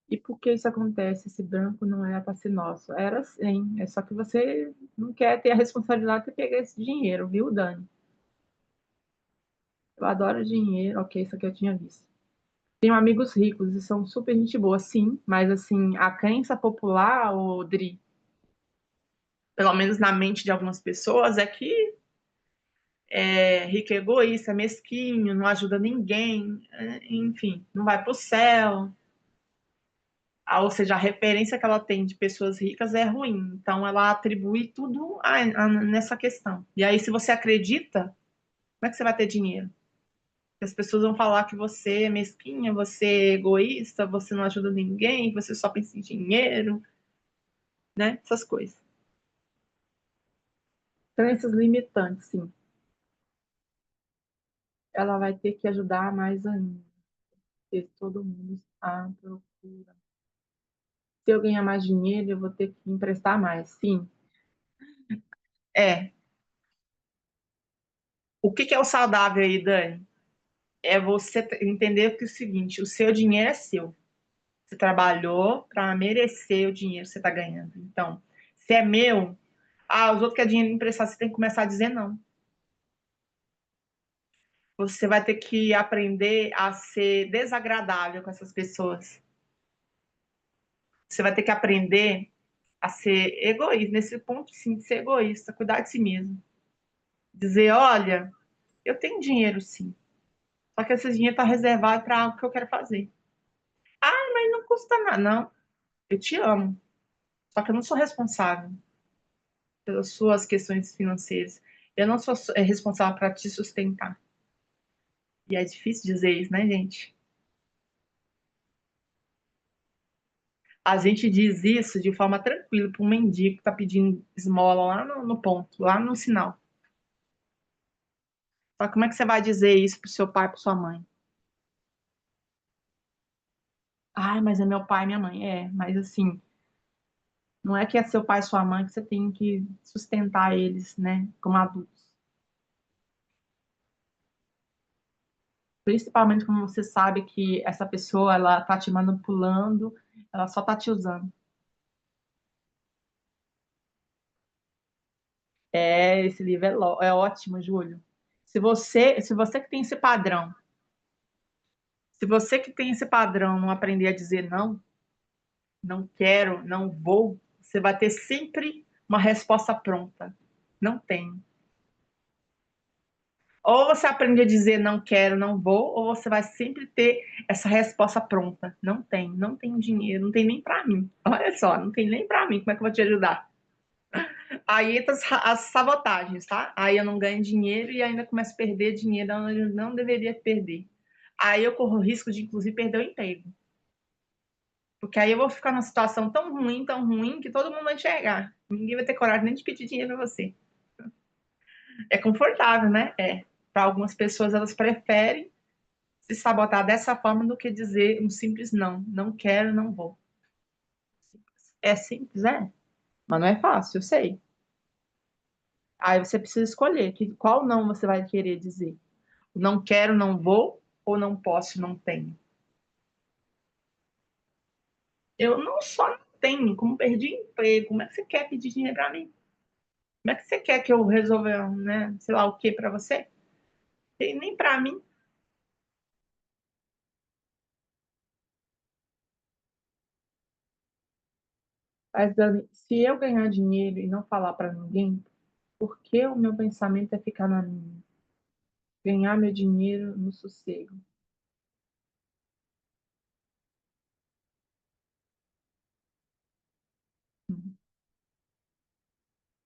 E por que isso acontece? Esse branco não era para ser nosso. Era sim. É só que você não quer ter a responsabilidade de pegar esse dinheiro, viu, Dani? Eu adoro dinheiro. Ok, isso aqui eu tinha visto. Tenho amigos ricos e são super gente boa, sim. Mas, assim, a crença popular, ô, Dri, pelo menos na mente de algumas pessoas, é que rico é egoísta, mesquinho, não ajuda ninguém, enfim, não vai para o céu. Ou seja, a referência que ela tem de pessoas ricas é ruim. Então, ela atribui tudo nessa questão. E aí, se você acredita, como é que você vai ter dinheiro? As pessoas vão falar que você é mesquinha, você é egoísta, você não ajuda ninguém, você só pensa em dinheiro, né? Essas coisas. Crenças limitantes, sim. Ela vai ter que ajudar mais ainda, porque todo mundo está à procura. Se eu ganhar mais dinheiro, eu vou ter que emprestar mais. Sim, é. O que que é o saudável aí, Dani? É você entender que é o seguinte: o seu dinheiro é seu. Você trabalhou para merecer o dinheiro que você está ganhando. Então, se é meu, os outros querem dinheiro emprestado, você tem que começar a dizer não. Você vai ter que aprender a ser desagradável com essas pessoas. Você vai ter que aprender a ser egoísta, nesse ponto, sim, de ser egoísta, cuidar de si mesmo. Dizer, olha, eu tenho dinheiro, sim. Só que esse dinheiro está reservado para algo que eu quero fazer. Mas não custa nada. Não, eu te amo. Só que eu não sou responsável pelas suas questões financeiras. Eu não sou responsável para te sustentar. E é difícil dizer isso, né, gente? A gente diz isso de forma tranquila para um mendigo que está pedindo esmola lá no ponto, lá no sinal. Só que como é que você vai dizer isso para o seu pai, para sua mãe? Ai, mas é meu pai e minha mãe. É, mas assim, não é que é seu pai e sua mãe que você tem que sustentar eles, né, como adultos. Principalmente quando você sabe que essa pessoa, ela tá te manipulando, ela só tá te usando. Esse livro é ótimo, Júlio. Se você que tem esse padrão, se você que tem esse padrão não aprender a dizer não, não quero, não vou, você vai ter sempre uma resposta pronta. Não tem. Ou você aprende a dizer não quero, não vou, ou você vai sempre ter essa resposta pronta. Não tem dinheiro, não tem nem para mim. Olha só, não tem nem para mim. Como é que eu vou te ajudar? Aí entra as sabotagens, tá? Aí eu não ganho dinheiro e ainda começo a perder dinheiro onde eu não deveria perder. Aí eu corro o risco de, inclusive, perder o emprego. Porque aí eu vou ficar numa situação tão ruim, que todo mundo vai enxergar. Ninguém vai ter coragem nem de pedir dinheiro pra você. É confortável, né? É. Para algumas pessoas, elas preferem se sabotar dessa forma do que dizer um simples não. Não quero, não vou. É simples, é. Mas não é fácil, eu sei. Aí você precisa escolher qual não você vai querer dizer. Não quero, não vou, ou não posso, não tenho. Eu não só não tenho, como perdi emprego. Como é que você quer pedir dinheiro para mim? Como é que você quer que eu resolva, né, sei lá o que para você? E nem para mim. Mas, Dani, se eu ganhar dinheiro e não falar para ninguém, por que o meu pensamento é ficar na minha? Ganhar meu dinheiro no sossego.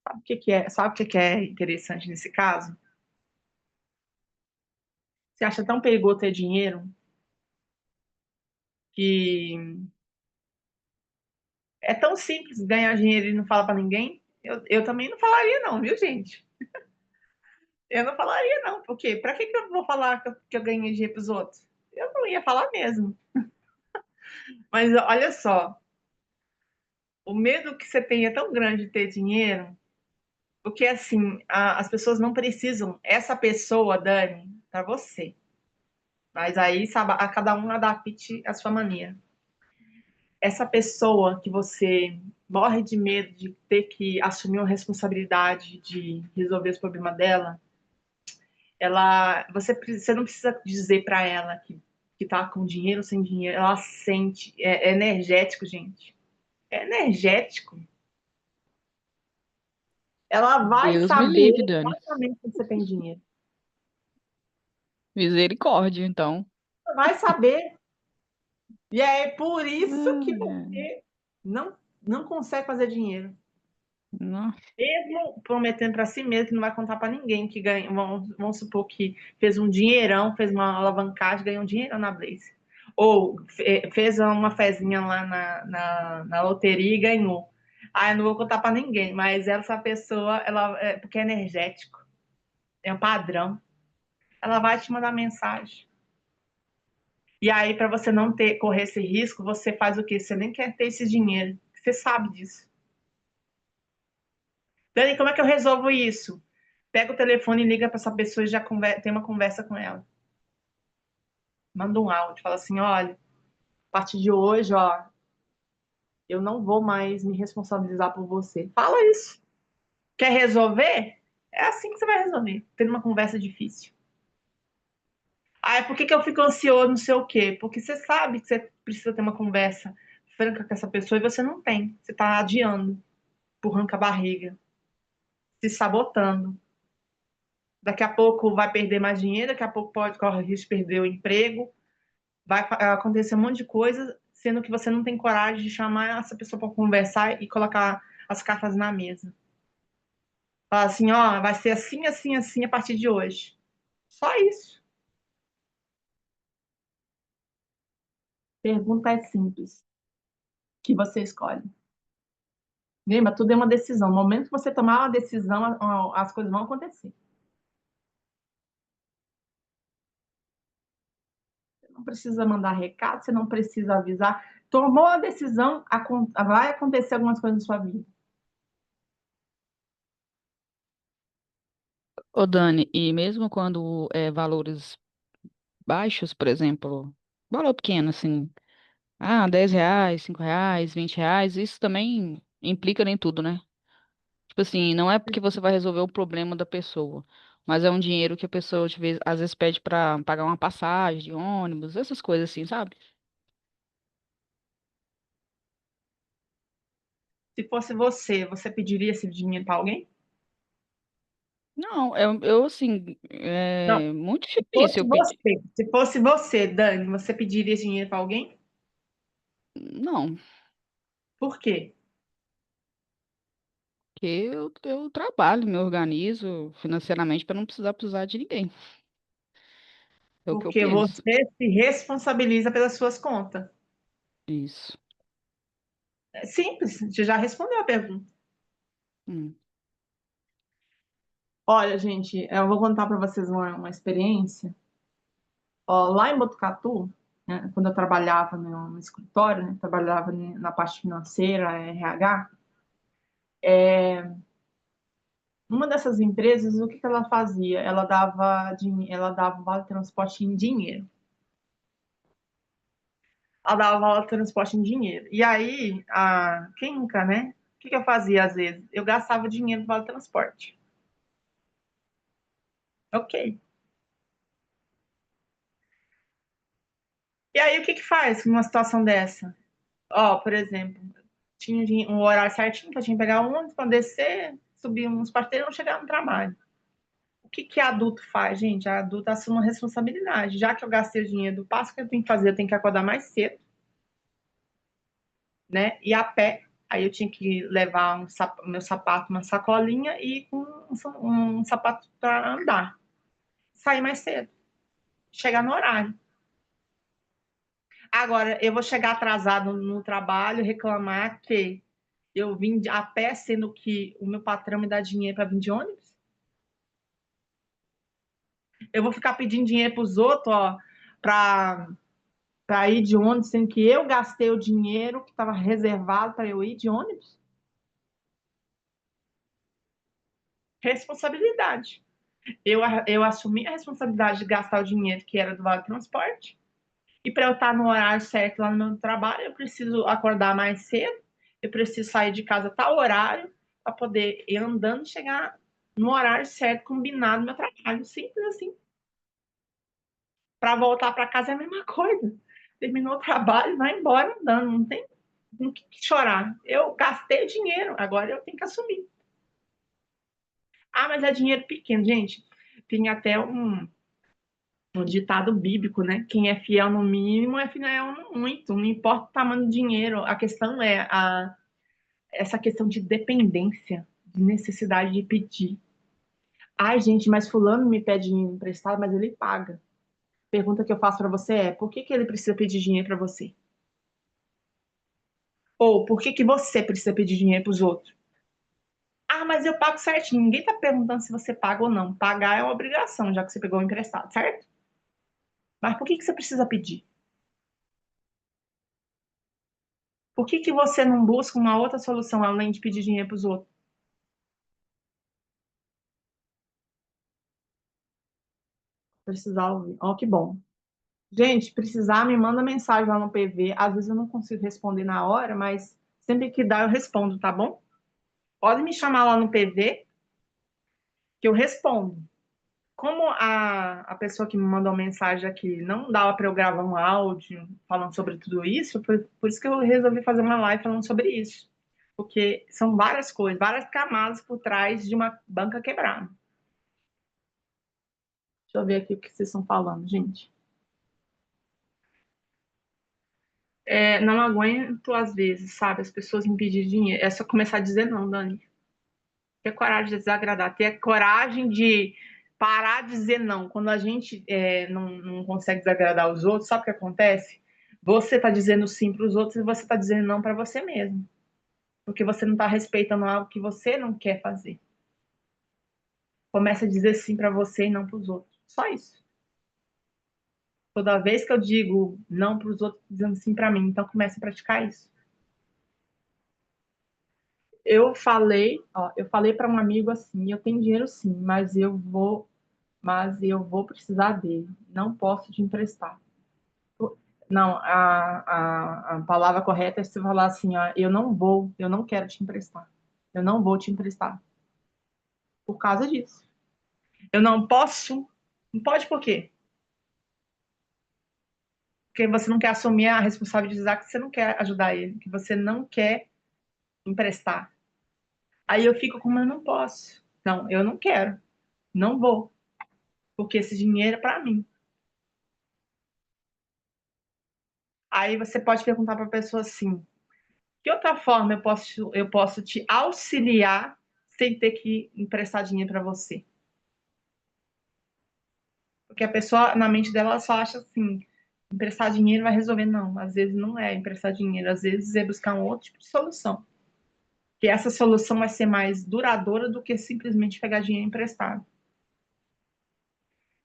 Sabe o que que é? Sabe o que que é interessante nesse caso? Você acha tão perigoso ter dinheiro que é tão simples ganhar dinheiro e não falar para ninguém? Eu também não falaria, não, viu, gente? Eu não falaria, não, porque para que eu vou falar que eu ganhei dinheiro para os outros? Eu não ia falar mesmo. Mas olha só, o medo que você tem é tão grande de ter dinheiro Porque assim, as pessoas não precisam. Essa pessoa, Dani, para você. Mas aí sabe, a cada um adapte a sua mania. Essa pessoa que você morre de medo de ter que assumir uma responsabilidade de resolver os problemas dela, você não precisa dizer para ela que tá com dinheiro ou sem dinheiro, ela sente, é energético, gente. É energético. Ela vai Deus me saber livre, Dani. exatamente quando você tem dinheiro. Misericórdia, então. Ela vai saber. E é por isso que Ah, você não consegue fazer dinheiro. não. Mesmo prometendo para si mesmo que não vai contar para ninguém que ganha. Vamos supor que fez um dinheirão, fez uma alavancagem, ganhou um dinheirão na Blaze. Ou fez uma fezinha lá na loteria e ganhou. Ah, eu não vou contar para ninguém, mas essa pessoa, porque é energético, é um padrão, ela vai te mandar mensagem. E aí, para você não correr esse risco, você faz o quê? Você nem quer ter esse dinheiro. Você sabe disso. Dani, como é que eu resolvo isso? Pega o telefone e liga para essa pessoa e já tem uma conversa com ela. Manda um áudio, fala assim: olha, a partir de hoje, ó, eu não vou mais me responsabilizar por você. Fala isso. Quer resolver? É assim que você vai resolver, tendo uma conversa difícil. Ah, por que eu fico ansioso, não sei o quê? Porque você sabe que você precisa ter uma conversa franca com essa pessoa e você não tem. Você está adiando, empurrando com a barriga, se sabotando. Daqui a pouco vai perder mais dinheiro, daqui a pouco pode correr o risco de perder o emprego, vai acontecer um monte de coisa, sendo que você não tem coragem de chamar essa pessoa para conversar e colocar as cartas na mesa. Falar assim, ó, vai ser assim, assim, assim a partir de hoje. Só isso. Pergunta é simples, que você escolhe. Lembra, tudo é uma decisão. No momento que você tomar uma decisão, as coisas vão acontecer. Você não precisa mandar recado, você não precisa avisar. Tomou a decisão, vai acontecer algumas coisas na sua vida. Ô, Dani, e mesmo quando valores baixos, por exemplo, valor pequeno, assim, R$ 10, R$ 5, R$ 20, isso também implica em tudo, né? Tipo assim, não é porque você vai resolver o problema da pessoa, mas é um dinheiro que a pessoa, às vezes, pede pra pagar uma passagem de ônibus, essas coisas assim, sabe? Se fosse você, você pediria esse dinheiro para alguém? Não, eu assim, Não, é muito se difícil fosse eu pedir. você, se fosse você, Dani, você pediria esse dinheiro para alguém? Não, Por quê? porque eu trabalho, me organizo financeiramente para não precisar de ninguém. É o que eu Porque penso. você se responsabiliza pelas suas contas. Isso. É simples, você já respondeu a pergunta. Hum. Olha, gente, eu vou contar para vocês uma experiência. Ó, lá em Botucatu, né, quando eu trabalhava no escritório, né, trabalhava na parte financeira, RH, uma dessas empresas, o que que ela fazia? Ela dava vale transporte em dinheiro. Ela dava vale transporte em dinheiro. E aí, quem nunca, né? O que que eu fazia às vezes? Eu gastava dinheiro no vale transporte. Ok. E aí, o que que faz numa situação dessa? Ó, por exemplo, tinha um horário certinho que eu tinha que pegar um ônibus para descer, subir uns quarteirões e chegar no trabalho. O que que adulto faz, gente? A adulta assume uma responsabilidade. Já que eu gastei o dinheiro do passo, o que eu tenho que fazer? Eu tenho que acordar mais cedo, né? E a pé. Aí eu tinha que levar meu sapato, uma sacolinha e um sapato para andar. Sair mais cedo. Chegar no horário. Agora, eu vou chegar atrasado no trabalho, reclamar que eu vim a pé, sendo que o meu patrão me dá dinheiro para vir de ônibus? Eu vou ficar pedindo dinheiro para os outros, ó, para ir de ônibus, sendo que eu gastei o dinheiro que estava reservado para eu ir de ônibus? responsabilidade. Eu assumi a responsabilidade de gastar o dinheiro que era do Vale Transporte. E para eu estar no horário certo lá no meu trabalho, eu preciso acordar mais cedo, eu preciso sair de casa a tal horário para poder ir andando e chegar no horário certo, combinado no meu trabalho. Simples assim. Para voltar para casa é a mesma coisa. Terminou o trabalho, vai embora andando, não tem o que chorar. Eu gastei dinheiro, agora eu tenho que assumir. Ah, mas é dinheiro pequeno, gente. Tem até um ditado bíblico, né? Quem é fiel no mínimo é fiel no muito, não importa o tamanho do dinheiro. A questão é essa questão de dependência, de necessidade de pedir. Ai, gente, mas fulano me pede dinheiro emprestado, mas ele paga. Pergunta que eu faço para você é: por que que ele precisa pedir dinheiro para você? Ou por que que você precisa pedir dinheiro para os outros? Ah, mas eu pago certinho. Ninguém está perguntando se você paga ou não. Pagar é uma obrigação, já que você pegou o emprestado, certo? Mas por que que você precisa pedir? Por que que você não busca uma outra solução além de pedir dinheiro para os outros? Precisar ouvir. Ó, que bom. Gente, precisar, me manda mensagem lá no PV. Às vezes eu não consigo responder na hora, mas sempre que dá eu respondo, tá bom? Pode me chamar lá no PV que eu respondo. Como a pessoa que me mandou mensagem aqui não dava para eu gravar um áudio falando sobre tudo isso, por isso que eu resolvi fazer uma live falando sobre isso. Porque são várias coisas, várias camadas por trás de uma banca quebrada. Deixa eu ver aqui o que vocês estão falando, gente. Não aguento às vezes, sabe? As pessoas me pedirem dinheiro. É só começar a dizer não, Dani. Ter coragem de desagradar, ter coragem de parar de dizer não. Quando a gente não consegue desagradar os outros, sabe o que acontece? Você está dizendo sim para os outros e você está dizendo não para você mesmo. Porque você não está respeitando algo que você não quer fazer. Começa a dizer sim para você e não para os outros. Só isso. Toda vez que eu digo não para os outros, dizendo sim para mim, então comece a praticar isso. Eu falei para um amigo assim, eu tenho dinheiro sim, mas eu vou precisar dele. Não posso te emprestar. Não, a palavra correta é você falar assim, ó, eu não quero te emprestar. Eu não vou te emprestar. Por causa disso. Eu não posso. Não pode por quê? Porque você não quer assumir a responsabilidade que você não quer ajudar ele, que você não quer emprestar. Aí eu fico como eu não posso. Não, eu não quero. Não vou. Porque esse dinheiro é para mim. Aí você pode perguntar para a pessoa assim: que outra forma eu posso te auxiliar sem ter que emprestar dinheiro para você? Porque a pessoa, na mente dela, ela só acha assim: emprestar dinheiro vai resolver. Não, às vezes não é emprestar dinheiro, às vezes é buscar um outro tipo de solução. Que essa solução vai ser mais duradoura do que simplesmente pegar dinheiro emprestado.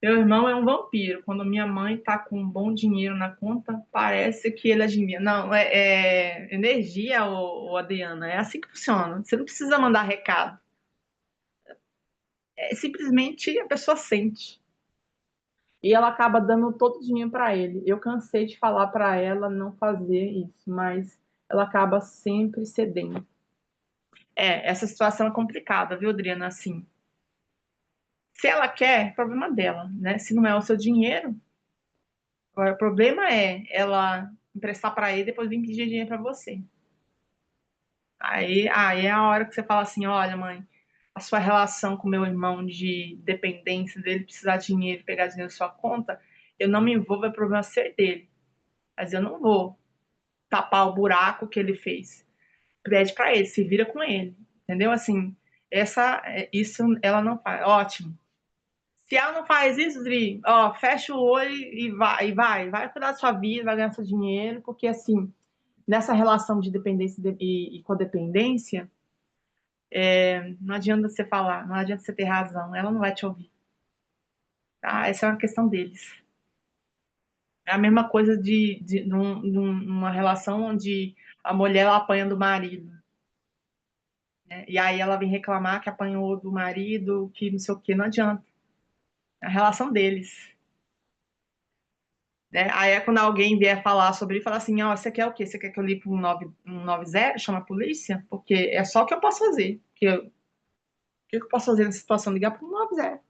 Meu irmão é um vampiro. Quando minha mãe tá com um bom dinheiro na conta, parece que ele adivinha. Não, é energia, Adriana. É assim que funciona. Você não precisa mandar recado. Simplesmente a pessoa sente. E ela acaba dando todo o dinheiro para ele. Eu cansei de falar para ela não fazer isso, mas ela acaba sempre cedendo. Essa situação é complicada, viu, Adriana? Assim, se ela quer, problema dela, né? Se não é o seu dinheiro, agora, o problema é ela emprestar para ele e depois vir pedir dinheiro para você. Aí é a hora que você fala assim: olha, mãe, a sua relação com meu irmão de dependência dele precisar de dinheiro, pegar dinheiro na sua conta, eu não me envolvo, é problema ser dele. Mas eu não vou tapar o buraco que ele fez. Pede para ele, se vira com ele. Entendeu? Assim, isso ela não faz. Ótimo. Se ela não faz isso, Dri, ó, fecha o olho e vai cuidar da sua vida, vai ganhar seu dinheiro, porque assim, nessa relação de dependência e codependência, não adianta você falar, não adianta você ter razão, ela não vai te ouvir, tá? Essa é uma questão deles. É a mesma coisa numa relação onde a mulher ela apanha do marido, né? E aí ela vem reclamar que apanhou do marido, que não sei o que, não adianta. É a relação deles. Né? Aí é quando alguém vier falar sobre ele, fala assim, ó, você quer o quê? Você quer que eu ligue para 190, chama a polícia? Porque é só o que eu posso fazer. O que eu posso fazer nessa situação? Ligar para 190,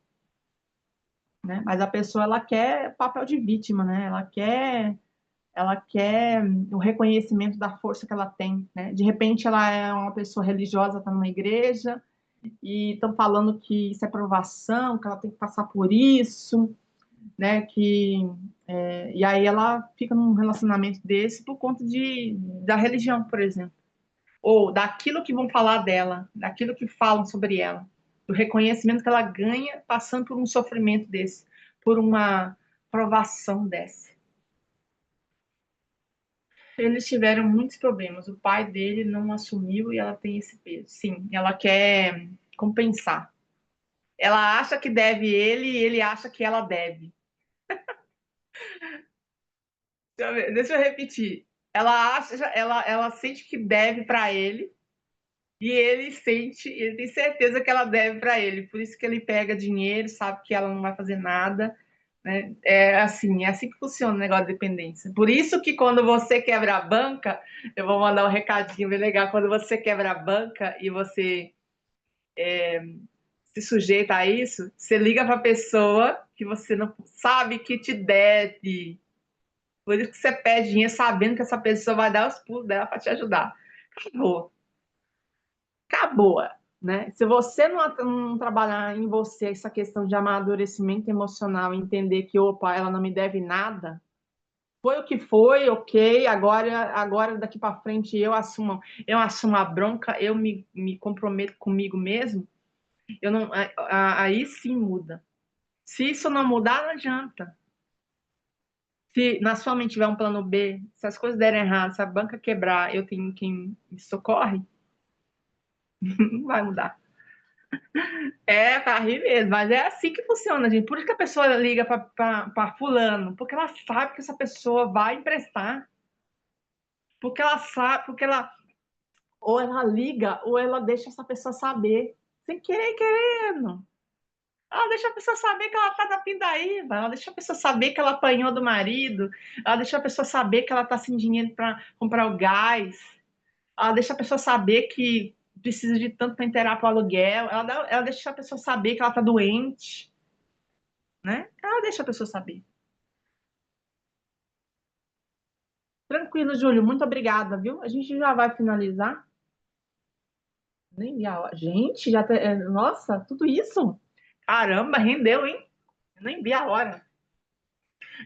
né? Mas a pessoa, ela quer papel de vítima, né? Ela quer o reconhecimento da força que ela tem, né? De repente, ela é uma pessoa religiosa, está numa igreja, e estão falando que isso é provação, que ela tem que passar por isso, né? E aí ela fica num relacionamento desse por conta da religião, por exemplo, ou daquilo que vão falar dela, daquilo que falam sobre ela, do reconhecimento que ela ganha passando por um sofrimento desse, por uma provação dessa. Eles tiveram muitos problemas. O pai dele não assumiu e ela tem esse peso. Sim, ela quer compensar. Ela acha que deve ele e ele acha que ela deve. Deixa eu repetir. Ela sente que deve para ele e ele tem certeza que ela deve para ele. Por isso que ele pega dinheiro, sabe que ela não vai fazer nada, né? É assim que funciona o negócio de dependência. Por isso que quando você quebra a banca, eu vou mandar um recadinho bem legal. Quando você quebra a banca e você se sujeita a isso, você liga para a pessoa que você não sabe que te deve. Por isso que você pede dinheiro sabendo que essa pessoa vai dar os pulos dela para te ajudar. Acabou. Acabou. Né? Se você não trabalhar em você essa questão de amadurecimento emocional, entender que, opa, ela não me deve nada, foi o que foi, ok, agora daqui para frente eu assumo a bronca, eu me comprometo comigo mesmo, eu não, aí sim muda. Se isso não mudar, não adianta. Se na sua mente tiver um plano B, se as coisas derem errado, se a banca quebrar, eu tenho quem me socorre, não vai mudar. É, pra rir mesmo, mas é assim que funciona, gente. Por isso que a pessoa liga para fulano, porque ela sabe que essa pessoa vai emprestar. Porque ela sabe, porque ela ou ela liga ou ela deixa essa pessoa saber, sem querer querendo. Ela deixa a pessoa saber que ela tá na pindaíba, ela deixa a pessoa saber que ela apanhou do marido, ela deixa a pessoa saber que ela tá sem dinheiro para comprar o gás, ela deixa a pessoa saber que precisa de tanto para inteirar para o aluguel, ela deixa a pessoa saber que ela tá doente, né? Ela deixa a pessoa saber. Tranquilo, Júlio, muito obrigada, viu? A gente já vai finalizar. Nem vi a hora. Gente, nossa, tudo isso? Caramba, rendeu, hein? Eu nem vi a hora.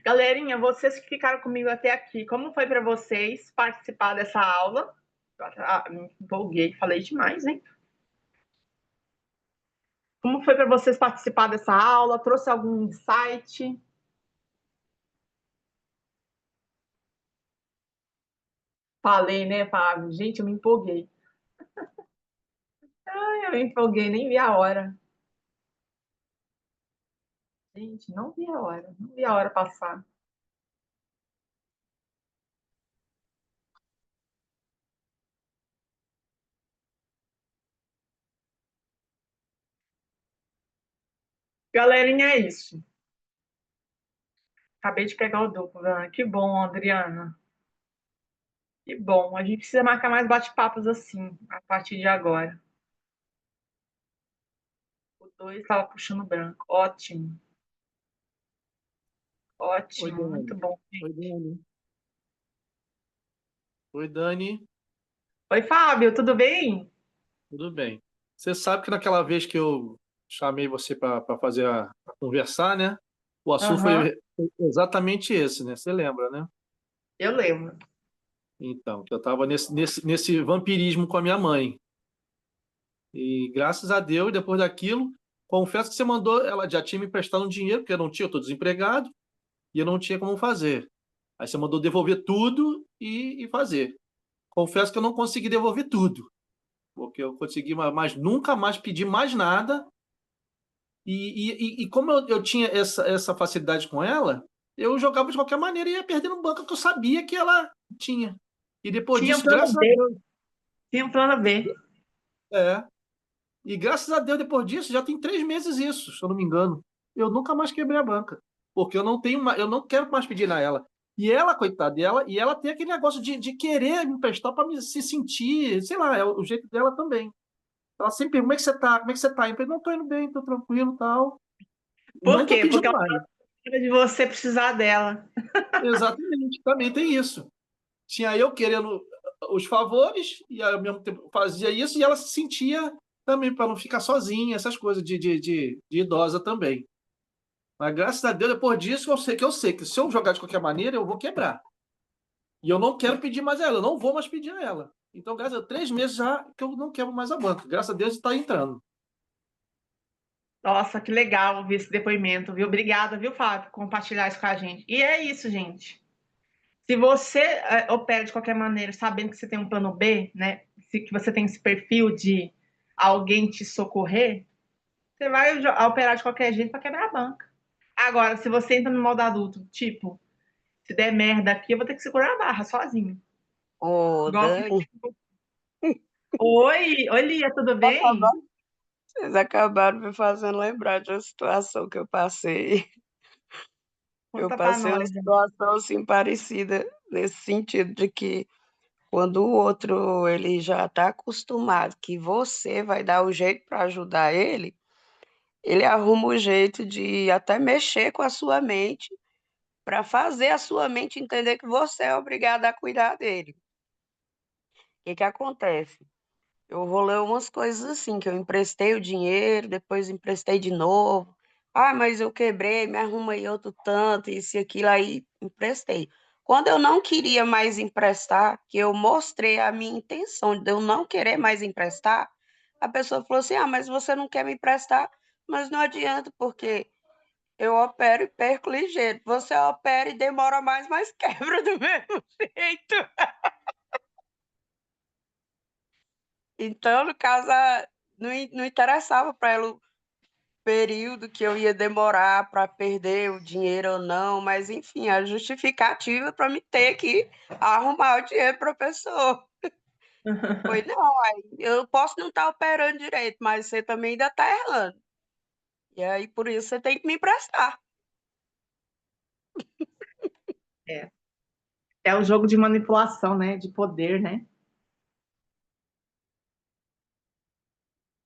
Galerinha, vocês que ficaram comigo até aqui, como foi para vocês participar dessa aula? Me empolguei, falei demais, hein? Como foi para vocês participar dessa aula? Trouxe algum insight? Falei, né, Fábio? Gente, eu me empolguei. Ai, eu me empolguei, nem vi a hora. Gente, não vi a hora. Não vi a hora passar. Galerinha, é isso. Acabei de pegar o duplo, né? Que bom, Adriana. Que bom. A gente precisa marcar mais bate-papos assim, a partir de agora. O 2 estava puxando branco. Ótimo. Oi, Ótimo. Muito Dani. bom. Oi, Dani. Oi, Dani. Oi, Fábio, tudo bem? Tudo bem? Você sabe que naquela vez que eu chamei você para fazer a conversar, né? O assunto Aham, foi exatamente esse, né? Você lembra, né? eu lembro. Então, que eu estava nesse vampirismo com a minha mãe. E graças a Deus, depois daquilo, confesso que você mandou, ela já tinha me emprestado um dinheiro, porque eu não tinha, eu estou desempregado, e eu não tinha como fazer. Aí você mandou devolver tudo e fazer. Confesso que eu não consegui devolver tudo. Porque eu consegui, mas nunca mais pedi mais nada. E como eu tinha essa facilidade com ela, eu jogava de qualquer maneira e ia perdendo banca que eu sabia que ela tinha. E depois Tinha um disso, plano graças a B. Deus, Tinha um plano B. É. E graças a Deus, depois disso, já tem 3 meses isso, se eu não me engano. Eu nunca mais quebrei a banca. Porque eu não quero mais pedir a ela. E ela, coitada dela, e ela tem aquele negócio de querer me emprestar para me se sentir, sei lá, é o jeito dela também. Ela sempre pergunta, como é que você tá? Como é que você tá? Eu falei, não, tô indo bem, tô tranquilo e tal. Por Não tô quê? Porque pedindo ela mais. precisa de você precisar dela. Exatamente, também tem isso. Tinha eu querendo os favores, e ao mesmo tempo fazia isso, e ela se sentia também, para não ficar sozinha, essas coisas de idosa também. Mas graças a Deus, depois disso, eu sei que se eu jogar de qualquer maneira, eu vou quebrar. E eu não quero pedir mais a ela, eu não vou mais pedir a ela. Então, graças a Deus, 3 meses já que eu não quebro mais a banca. Graças a Deus está entrando. Nossa, que legal ouvir esse depoimento, viu? Obrigada, viu, Fábio, por compartilhar isso com a gente. E é isso, gente. Se você opera de qualquer maneira, sabendo que você tem um plano B, né? Que você tem esse perfil de alguém te socorrer, você vai operar de qualquer jeito para quebrar a banca. Agora, se você entra no modo adulto, tipo, se der merda aqui, eu vou ter que segurar a barra sozinho. Ô, Igual. Dani, Oi, Lia, tudo bem? acabaram- vocês acabaram me fazendo lembrar de uma situação que eu passei. Eu Conta pra passei uma nós, né? situação assim parecida nesse sentido de que quando o outro ele já está acostumado que você vai dar o jeito para ajudar ele arruma o jeito de até mexer com a sua mente para fazer a sua mente entender que você é obrigada a cuidar dele. O que que acontece? Eu rolei umas coisas assim, que eu emprestei o dinheiro, depois emprestei de novo. Ah, mas eu quebrei, me arruma aí outro tanto, isso e aquilo, aí emprestei. Quando eu não queria mais emprestar, que eu mostrei a minha intenção de eu não querer mais emprestar, a pessoa falou assim: ah, mas você não quer me emprestar? Mas não adianta, porque eu opero e perco ligeiro. Você opera e demora mais, mas quebra do mesmo jeito. Então, no caso, não interessava para ela período que eu ia demorar para perder o dinheiro ou não, mas enfim, a justificativa para me ter que arrumar o dinheiro para a pessoa. Foi, não, aí eu posso não estar operando direito, mas você também ainda está errando. E aí, por isso, você tem que me emprestar. É. É um jogo de manipulação, né? De poder, né?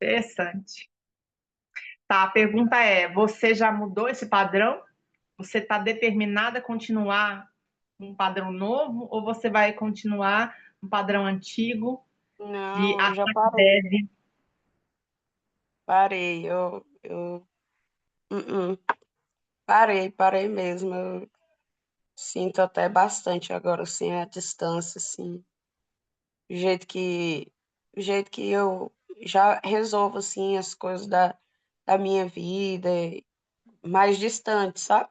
Interessante. Tá, a pergunta é: você já mudou esse padrão? Você está determinada a continuar um padrão novo ou você vai continuar um padrão antigo de Não, eu já achar que parei, deve? parei, parei mesmo. Eu sinto até bastante agora, assim, a distância, assim. O jeito que, o jeito que eu já resolvo assim as coisas da minha vida, mais distante, sabe?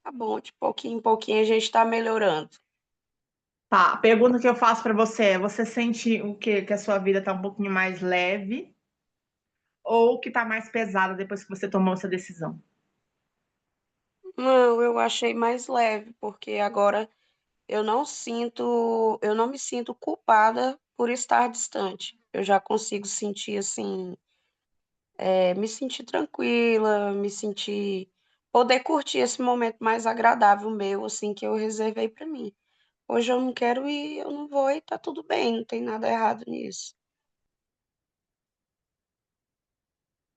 Tá bom, de pouquinho em pouquinho a gente tá melhorando. Tá, a pergunta que eu faço para você é: você sente o quê? Que a sua vida está um pouquinho mais leve ou que está mais pesada depois que você tomou essa decisão? Não, eu achei mais leve, porque agora eu não me sinto culpada por estar distante. Eu já consigo sentir assim, me sentir tranquila, poder curtir esse momento mais agradável meu, assim, que eu reservei para mim. Hoje eu não quero ir, eu não vou e tá tudo bem, não tem nada errado nisso,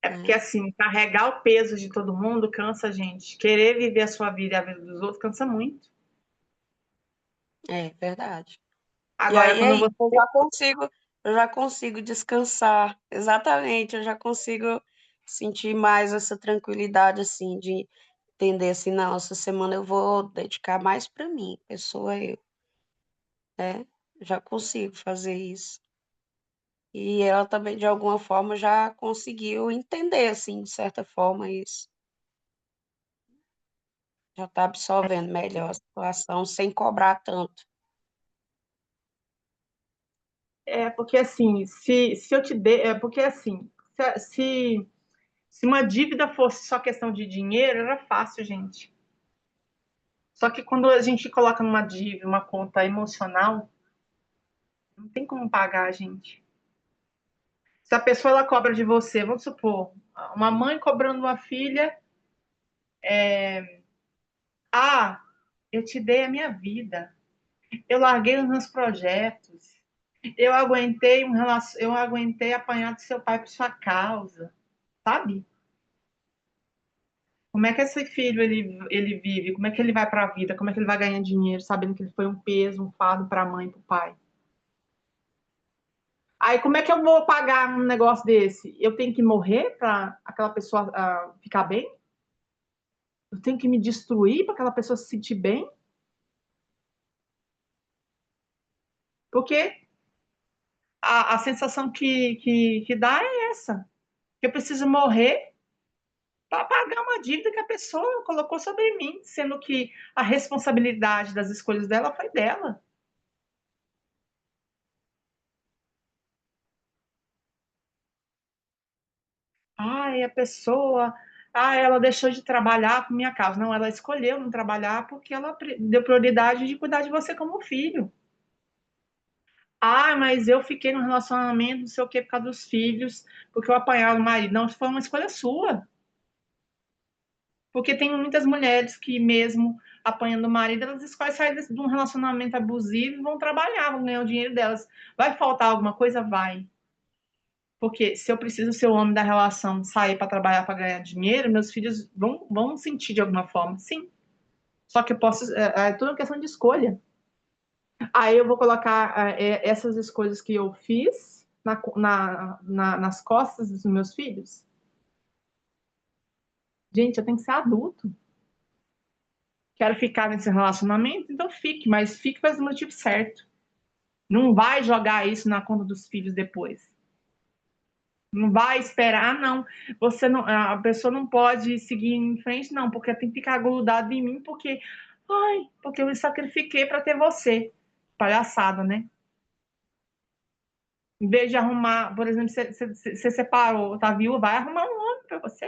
É porque, né. assim, carregar o peso de todo mundo cansa a gente. Querer viver a sua vida e a vida dos outros cansa muito. É verdade. E Agora, aí é quando isso, você. eu já consigo descansar, exatamente, eu já consigo sentir mais essa tranquilidade, assim, de entender assim: "Não, essa semana eu vou dedicar mais para mim, pessoa eu", né. Já consigo fazer isso. E ela também, de alguma forma, já conseguiu entender, assim, de certa forma isso. Já está absorvendo melhor a situação sem cobrar tanto. É porque, assim, se eu te dei. É porque, assim, se uma dívida fosse só questão de dinheiro, era fácil, gente. Só que quando a gente coloca numa dívida, uma conta emocional, não tem como pagar, gente. Se a pessoa ela cobra de você, vamos supor, uma mãe cobrando uma filha, ah, eu te dei a minha vida, eu larguei os meus projetos, eu aguentei apanhar do seu pai por sua causa, sabe? Como é que esse filho ele vive? Como é que ele vai para a vida? Como é que ele vai ganhar dinheiro, sabendo que ele foi um peso, um fardo para a mãe e para o pai? Aí, como é que eu vou pagar um negócio desse? Eu tenho que morrer para aquela pessoa ficar bem? Eu tenho que me destruir para aquela pessoa se sentir bem? Porque a sensação que dá é essa. Que eu preciso morrer para pagar uma dívida que a pessoa colocou sobre mim, sendo que a responsabilidade das escolhas dela foi dela. Ai, a pessoa, ela deixou de trabalhar por minha causa. Não, ela escolheu não trabalhar porque ela deu prioridade de cuidar de você como filho. Ah, mas eu fiquei no relacionamento, não sei o quê, por causa dos filhos, porque eu apanhava o marido. Não, isso foi uma escolha sua. Porque tem muitas mulheres que, mesmo apanhando o marido, elas escolhem sair de um relacionamento abusivo e vão trabalhar, vão ganhar o dinheiro delas. Vai faltar alguma coisa? Vai. Porque se eu preciso ser o homem da relação, sair para trabalhar para ganhar dinheiro, meus filhos vão sentir de alguma forma, sim. Só que eu posso, é tudo uma questão de escolha. Aí eu vou colocar essas escolhas que eu fiz nas costas dos meus filhos. Gente, eu tenho que ser adulto. Quero ficar nesse relacionamento, então fique, mas fique faz o motivo certo. Não vai jogar isso na conta dos filhos depois. Não vai esperar, não. Você não, a pessoa não pode seguir em frente, não, porque tem que ficar grudado em mim, porque eu me sacrifiquei para ter você. Palhaçada, né? Em vez de arrumar, por exemplo, você separou, tá viúva, vai arrumar um homem para você.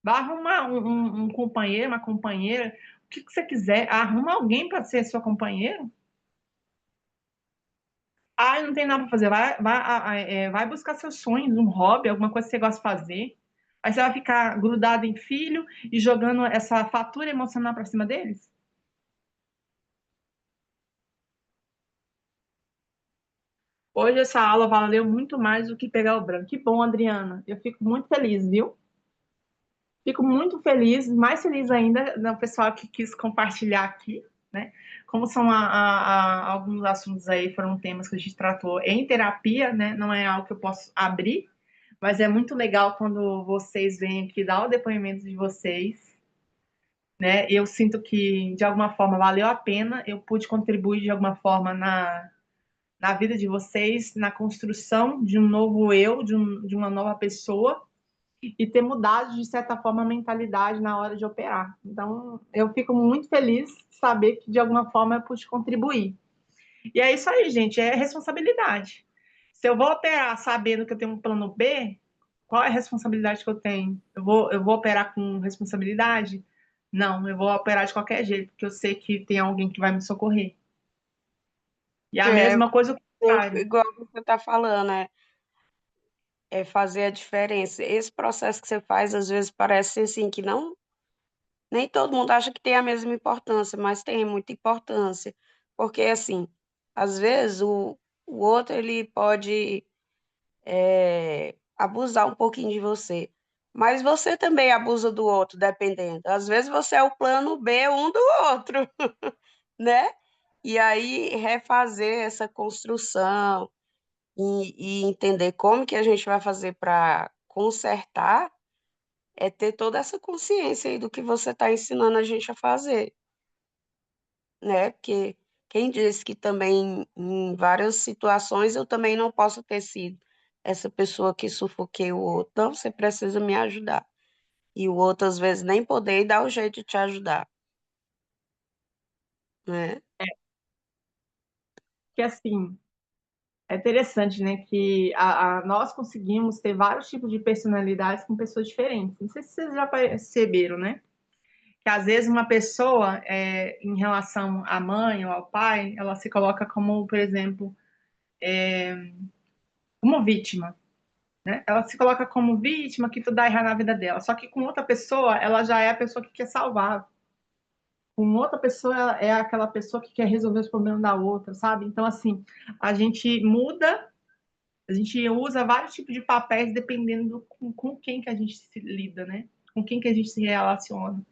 Vai arrumar um companheiro, uma companheira, o que você quiser. Arruma alguém para ser seu companheiro. Ah, não tem nada para fazer. Vai buscar seus sonhos, um hobby, alguma coisa que você gosta de fazer. Aí você vai ficar grudado em filho e jogando essa fatura emocional para cima deles? Hoje essa aula valeu muito mais do que pegar o branco. Que bom, Adriana. Eu fico muito feliz, viu? Fico muito feliz, mais feliz ainda do pessoal que quis compartilhar aqui, né? Como são alguns assuntos aí, foram temas que a gente tratou em terapia, né? Não é algo que eu posso abrir, mas é muito legal quando vocês vêm aqui dar o depoimento de vocês, né? Eu sinto que, de alguma forma, valeu a pena, eu pude contribuir de alguma forma na vida de vocês, na construção de um novo eu, de uma nova pessoa, e ter mudado, de certa forma, a mentalidade na hora de operar. Então, eu fico muito feliz de saber que, de alguma forma, eu pude contribuir. E é isso aí, gente, é responsabilidade. Se eu vou operar sabendo que eu tenho um plano B, qual é a responsabilidade que eu tenho? Eu vou operar com responsabilidade? Não, eu vou operar de qualquer jeito, porque eu sei que tem alguém que vai me socorrer. E a É, mesma coisa o contrário. igual você está falando, é fazer a diferença. Esse processo que você faz, às vezes, parece assim que não, nem todo mundo acha que tem a mesma importância, mas tem muita importância. Porque, assim, às vezes o outro ele pode abusar um pouquinho de você. Mas você também abusa do outro, dependendo. Às vezes você é o plano B um do outro, né? E aí refazer essa construção e entender como que a gente vai fazer para consertar é ter toda essa consciência aí do que você está ensinando a gente a fazer, né? Porque quem disse que também em várias situações eu também não posso ter sido essa pessoa que sufoquei o outro. Não, você precisa me ajudar. E o outro, às vezes, nem poder e dar o jeito de te ajudar, né? Que assim, é interessante, né, que nós conseguimos ter vários tipos de personalidades com pessoas diferentes. Não sei se vocês já perceberam, né? Que às vezes uma pessoa, em relação à mãe ou ao pai, ela se coloca como, por exemplo, como vítima. né? Ela se coloca como vítima, que tudo dá errado na vida dela. Só que com outra pessoa, ela já é a pessoa que quer salvar. Com outra pessoa, ela é aquela pessoa que quer resolver os problemas da outra, sabe? Então, assim, a gente muda, a gente usa vários tipos de papéis dependendo com quem que a gente se lida, né? Com quem que a gente se relaciona.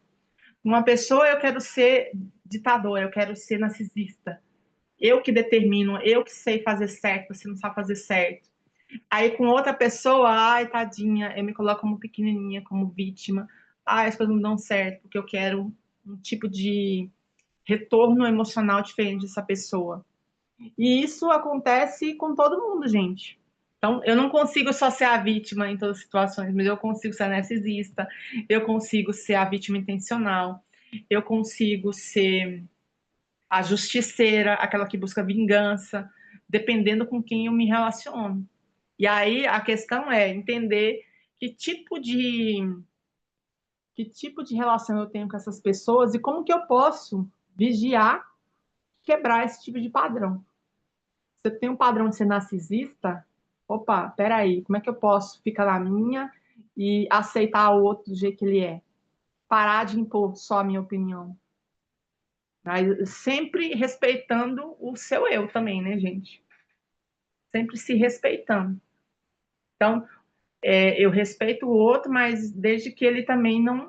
Uma pessoa, eu quero ser ditadora, eu quero ser narcisista. Eu que determino, eu que sei fazer certo, você não sabe fazer certo. Aí com outra pessoa, ai, tadinha, eu me coloco como pequenininha, como vítima. Ai, as coisas não dão certo, porque eu quero um tipo de retorno emocional diferente dessa pessoa. E isso acontece com todo mundo, gente. Então, eu não consigo só ser a vítima em todas as situações, mas eu consigo ser a narcisista, eu consigo ser a vítima intencional, eu consigo ser a justiceira, aquela que busca vingança, dependendo com quem eu me relaciono. E aí a questão é entender que tipo de relação eu tenho com essas pessoas e como que eu posso vigiar, quebrar esse tipo de padrão. Se eu tenho um padrão de ser narcisista, opa, peraí, como é que eu posso ficar na minha e aceitar o outro do jeito que ele é? Parar de impor só a minha opinião. Mas sempre respeitando o seu eu também, né, gente? Sempre se respeitando. Então, eu respeito o outro, mas desde que ele também não,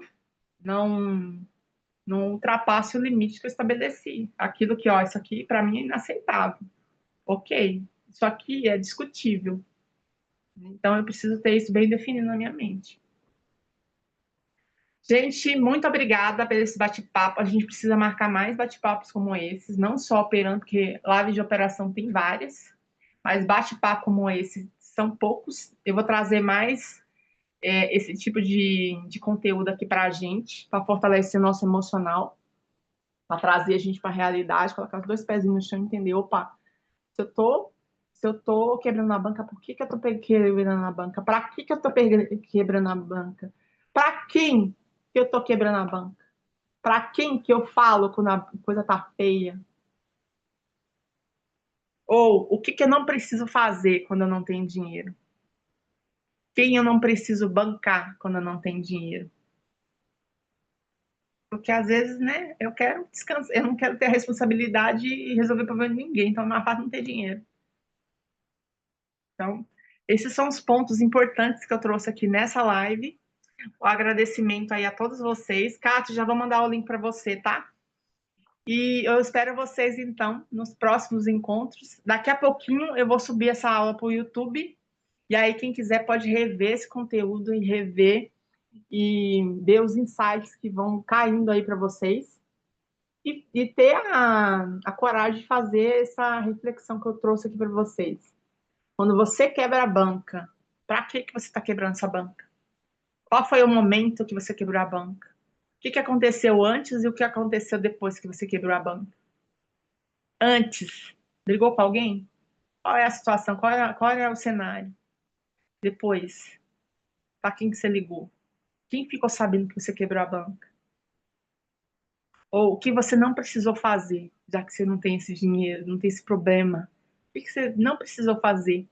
não ultrapasse o limite que eu estabeleci. Aquilo que, ó, isso aqui para mim é inaceitável. Ok, isso aqui é discutível. Então, eu preciso ter isso bem definido na minha mente. Gente, muito obrigada por esse bate-papo. A gente precisa marcar mais bate-papos como esses, não só operando, porque live de operação tem várias, mas bate-papo como esse são poucos. Eu vou trazer mais esse tipo de conteúdo aqui para a gente, para fortalecer nosso emocional, para trazer a gente para a realidade, colocar os dois pezinhos no chão e entender, opa, se eu tô quebrando a banca, por que que eu tô quebrando a banca? Para que eu tô quebrando a banca? Para quem que eu tô quebrando a banca? Para quem que eu falo quando a coisa tá feia? Ou o que que eu não preciso fazer quando eu não tenho dinheiro? Quem eu não preciso bancar quando eu não tenho dinheiro? Porque às vezes, né, eu quero descansar, eu não quero ter a responsabilidade e resolver o problema de ninguém, então na parte não ter dinheiro. Então, esses são os pontos importantes que eu trouxe aqui nessa live. O agradecimento aí a todos vocês. Cátia, já vou mandar o link para você, tá? E eu espero vocês, então, nos próximos encontros. Daqui a pouquinho eu vou subir essa aula para o YouTube. E aí, quem quiser pode rever esse conteúdo e rever e ver os insights que vão caindo aí para vocês. E ter a coragem de fazer essa reflexão que eu trouxe aqui para vocês. Quando você quebra a banca, para que você está quebrando essa banca? Qual foi o momento que você quebrou a banca? O que aconteceu antes e o que aconteceu depois que você quebrou a banca? Antes, brigou com alguém? Qual é a situação? Qual é o cenário? Depois, para quem que você ligou? Quem ficou sabendo que você quebrou a banca? Ou o que você não precisou fazer, já que você não tem esse dinheiro, não tem esse problema? O que você não precisou fazer?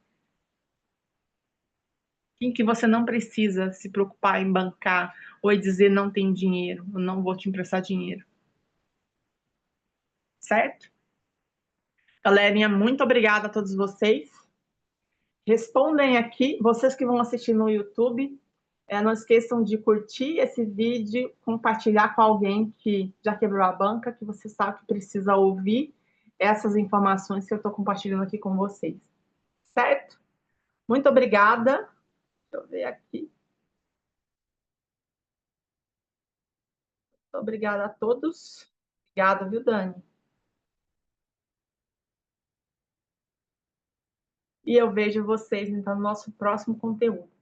Quem que você não precisa se preocupar em bancar ou dizer não tem dinheiro, eu não vou te emprestar dinheiro? Certo? Galerinha, muito obrigada a todos vocês. Respondem aqui, vocês que vão assistir no YouTube, não esqueçam de curtir esse vídeo, compartilhar com alguém que já quebrou a banca, que você sabe que precisa ouvir essas informações que eu estou compartilhando aqui com vocês. Certo? Muito obrigada. Deixa eu ver aqui. Muito obrigada a todos. Obrigada, viu, Dani? E eu vejo vocês, então, no nosso próximo conteúdo.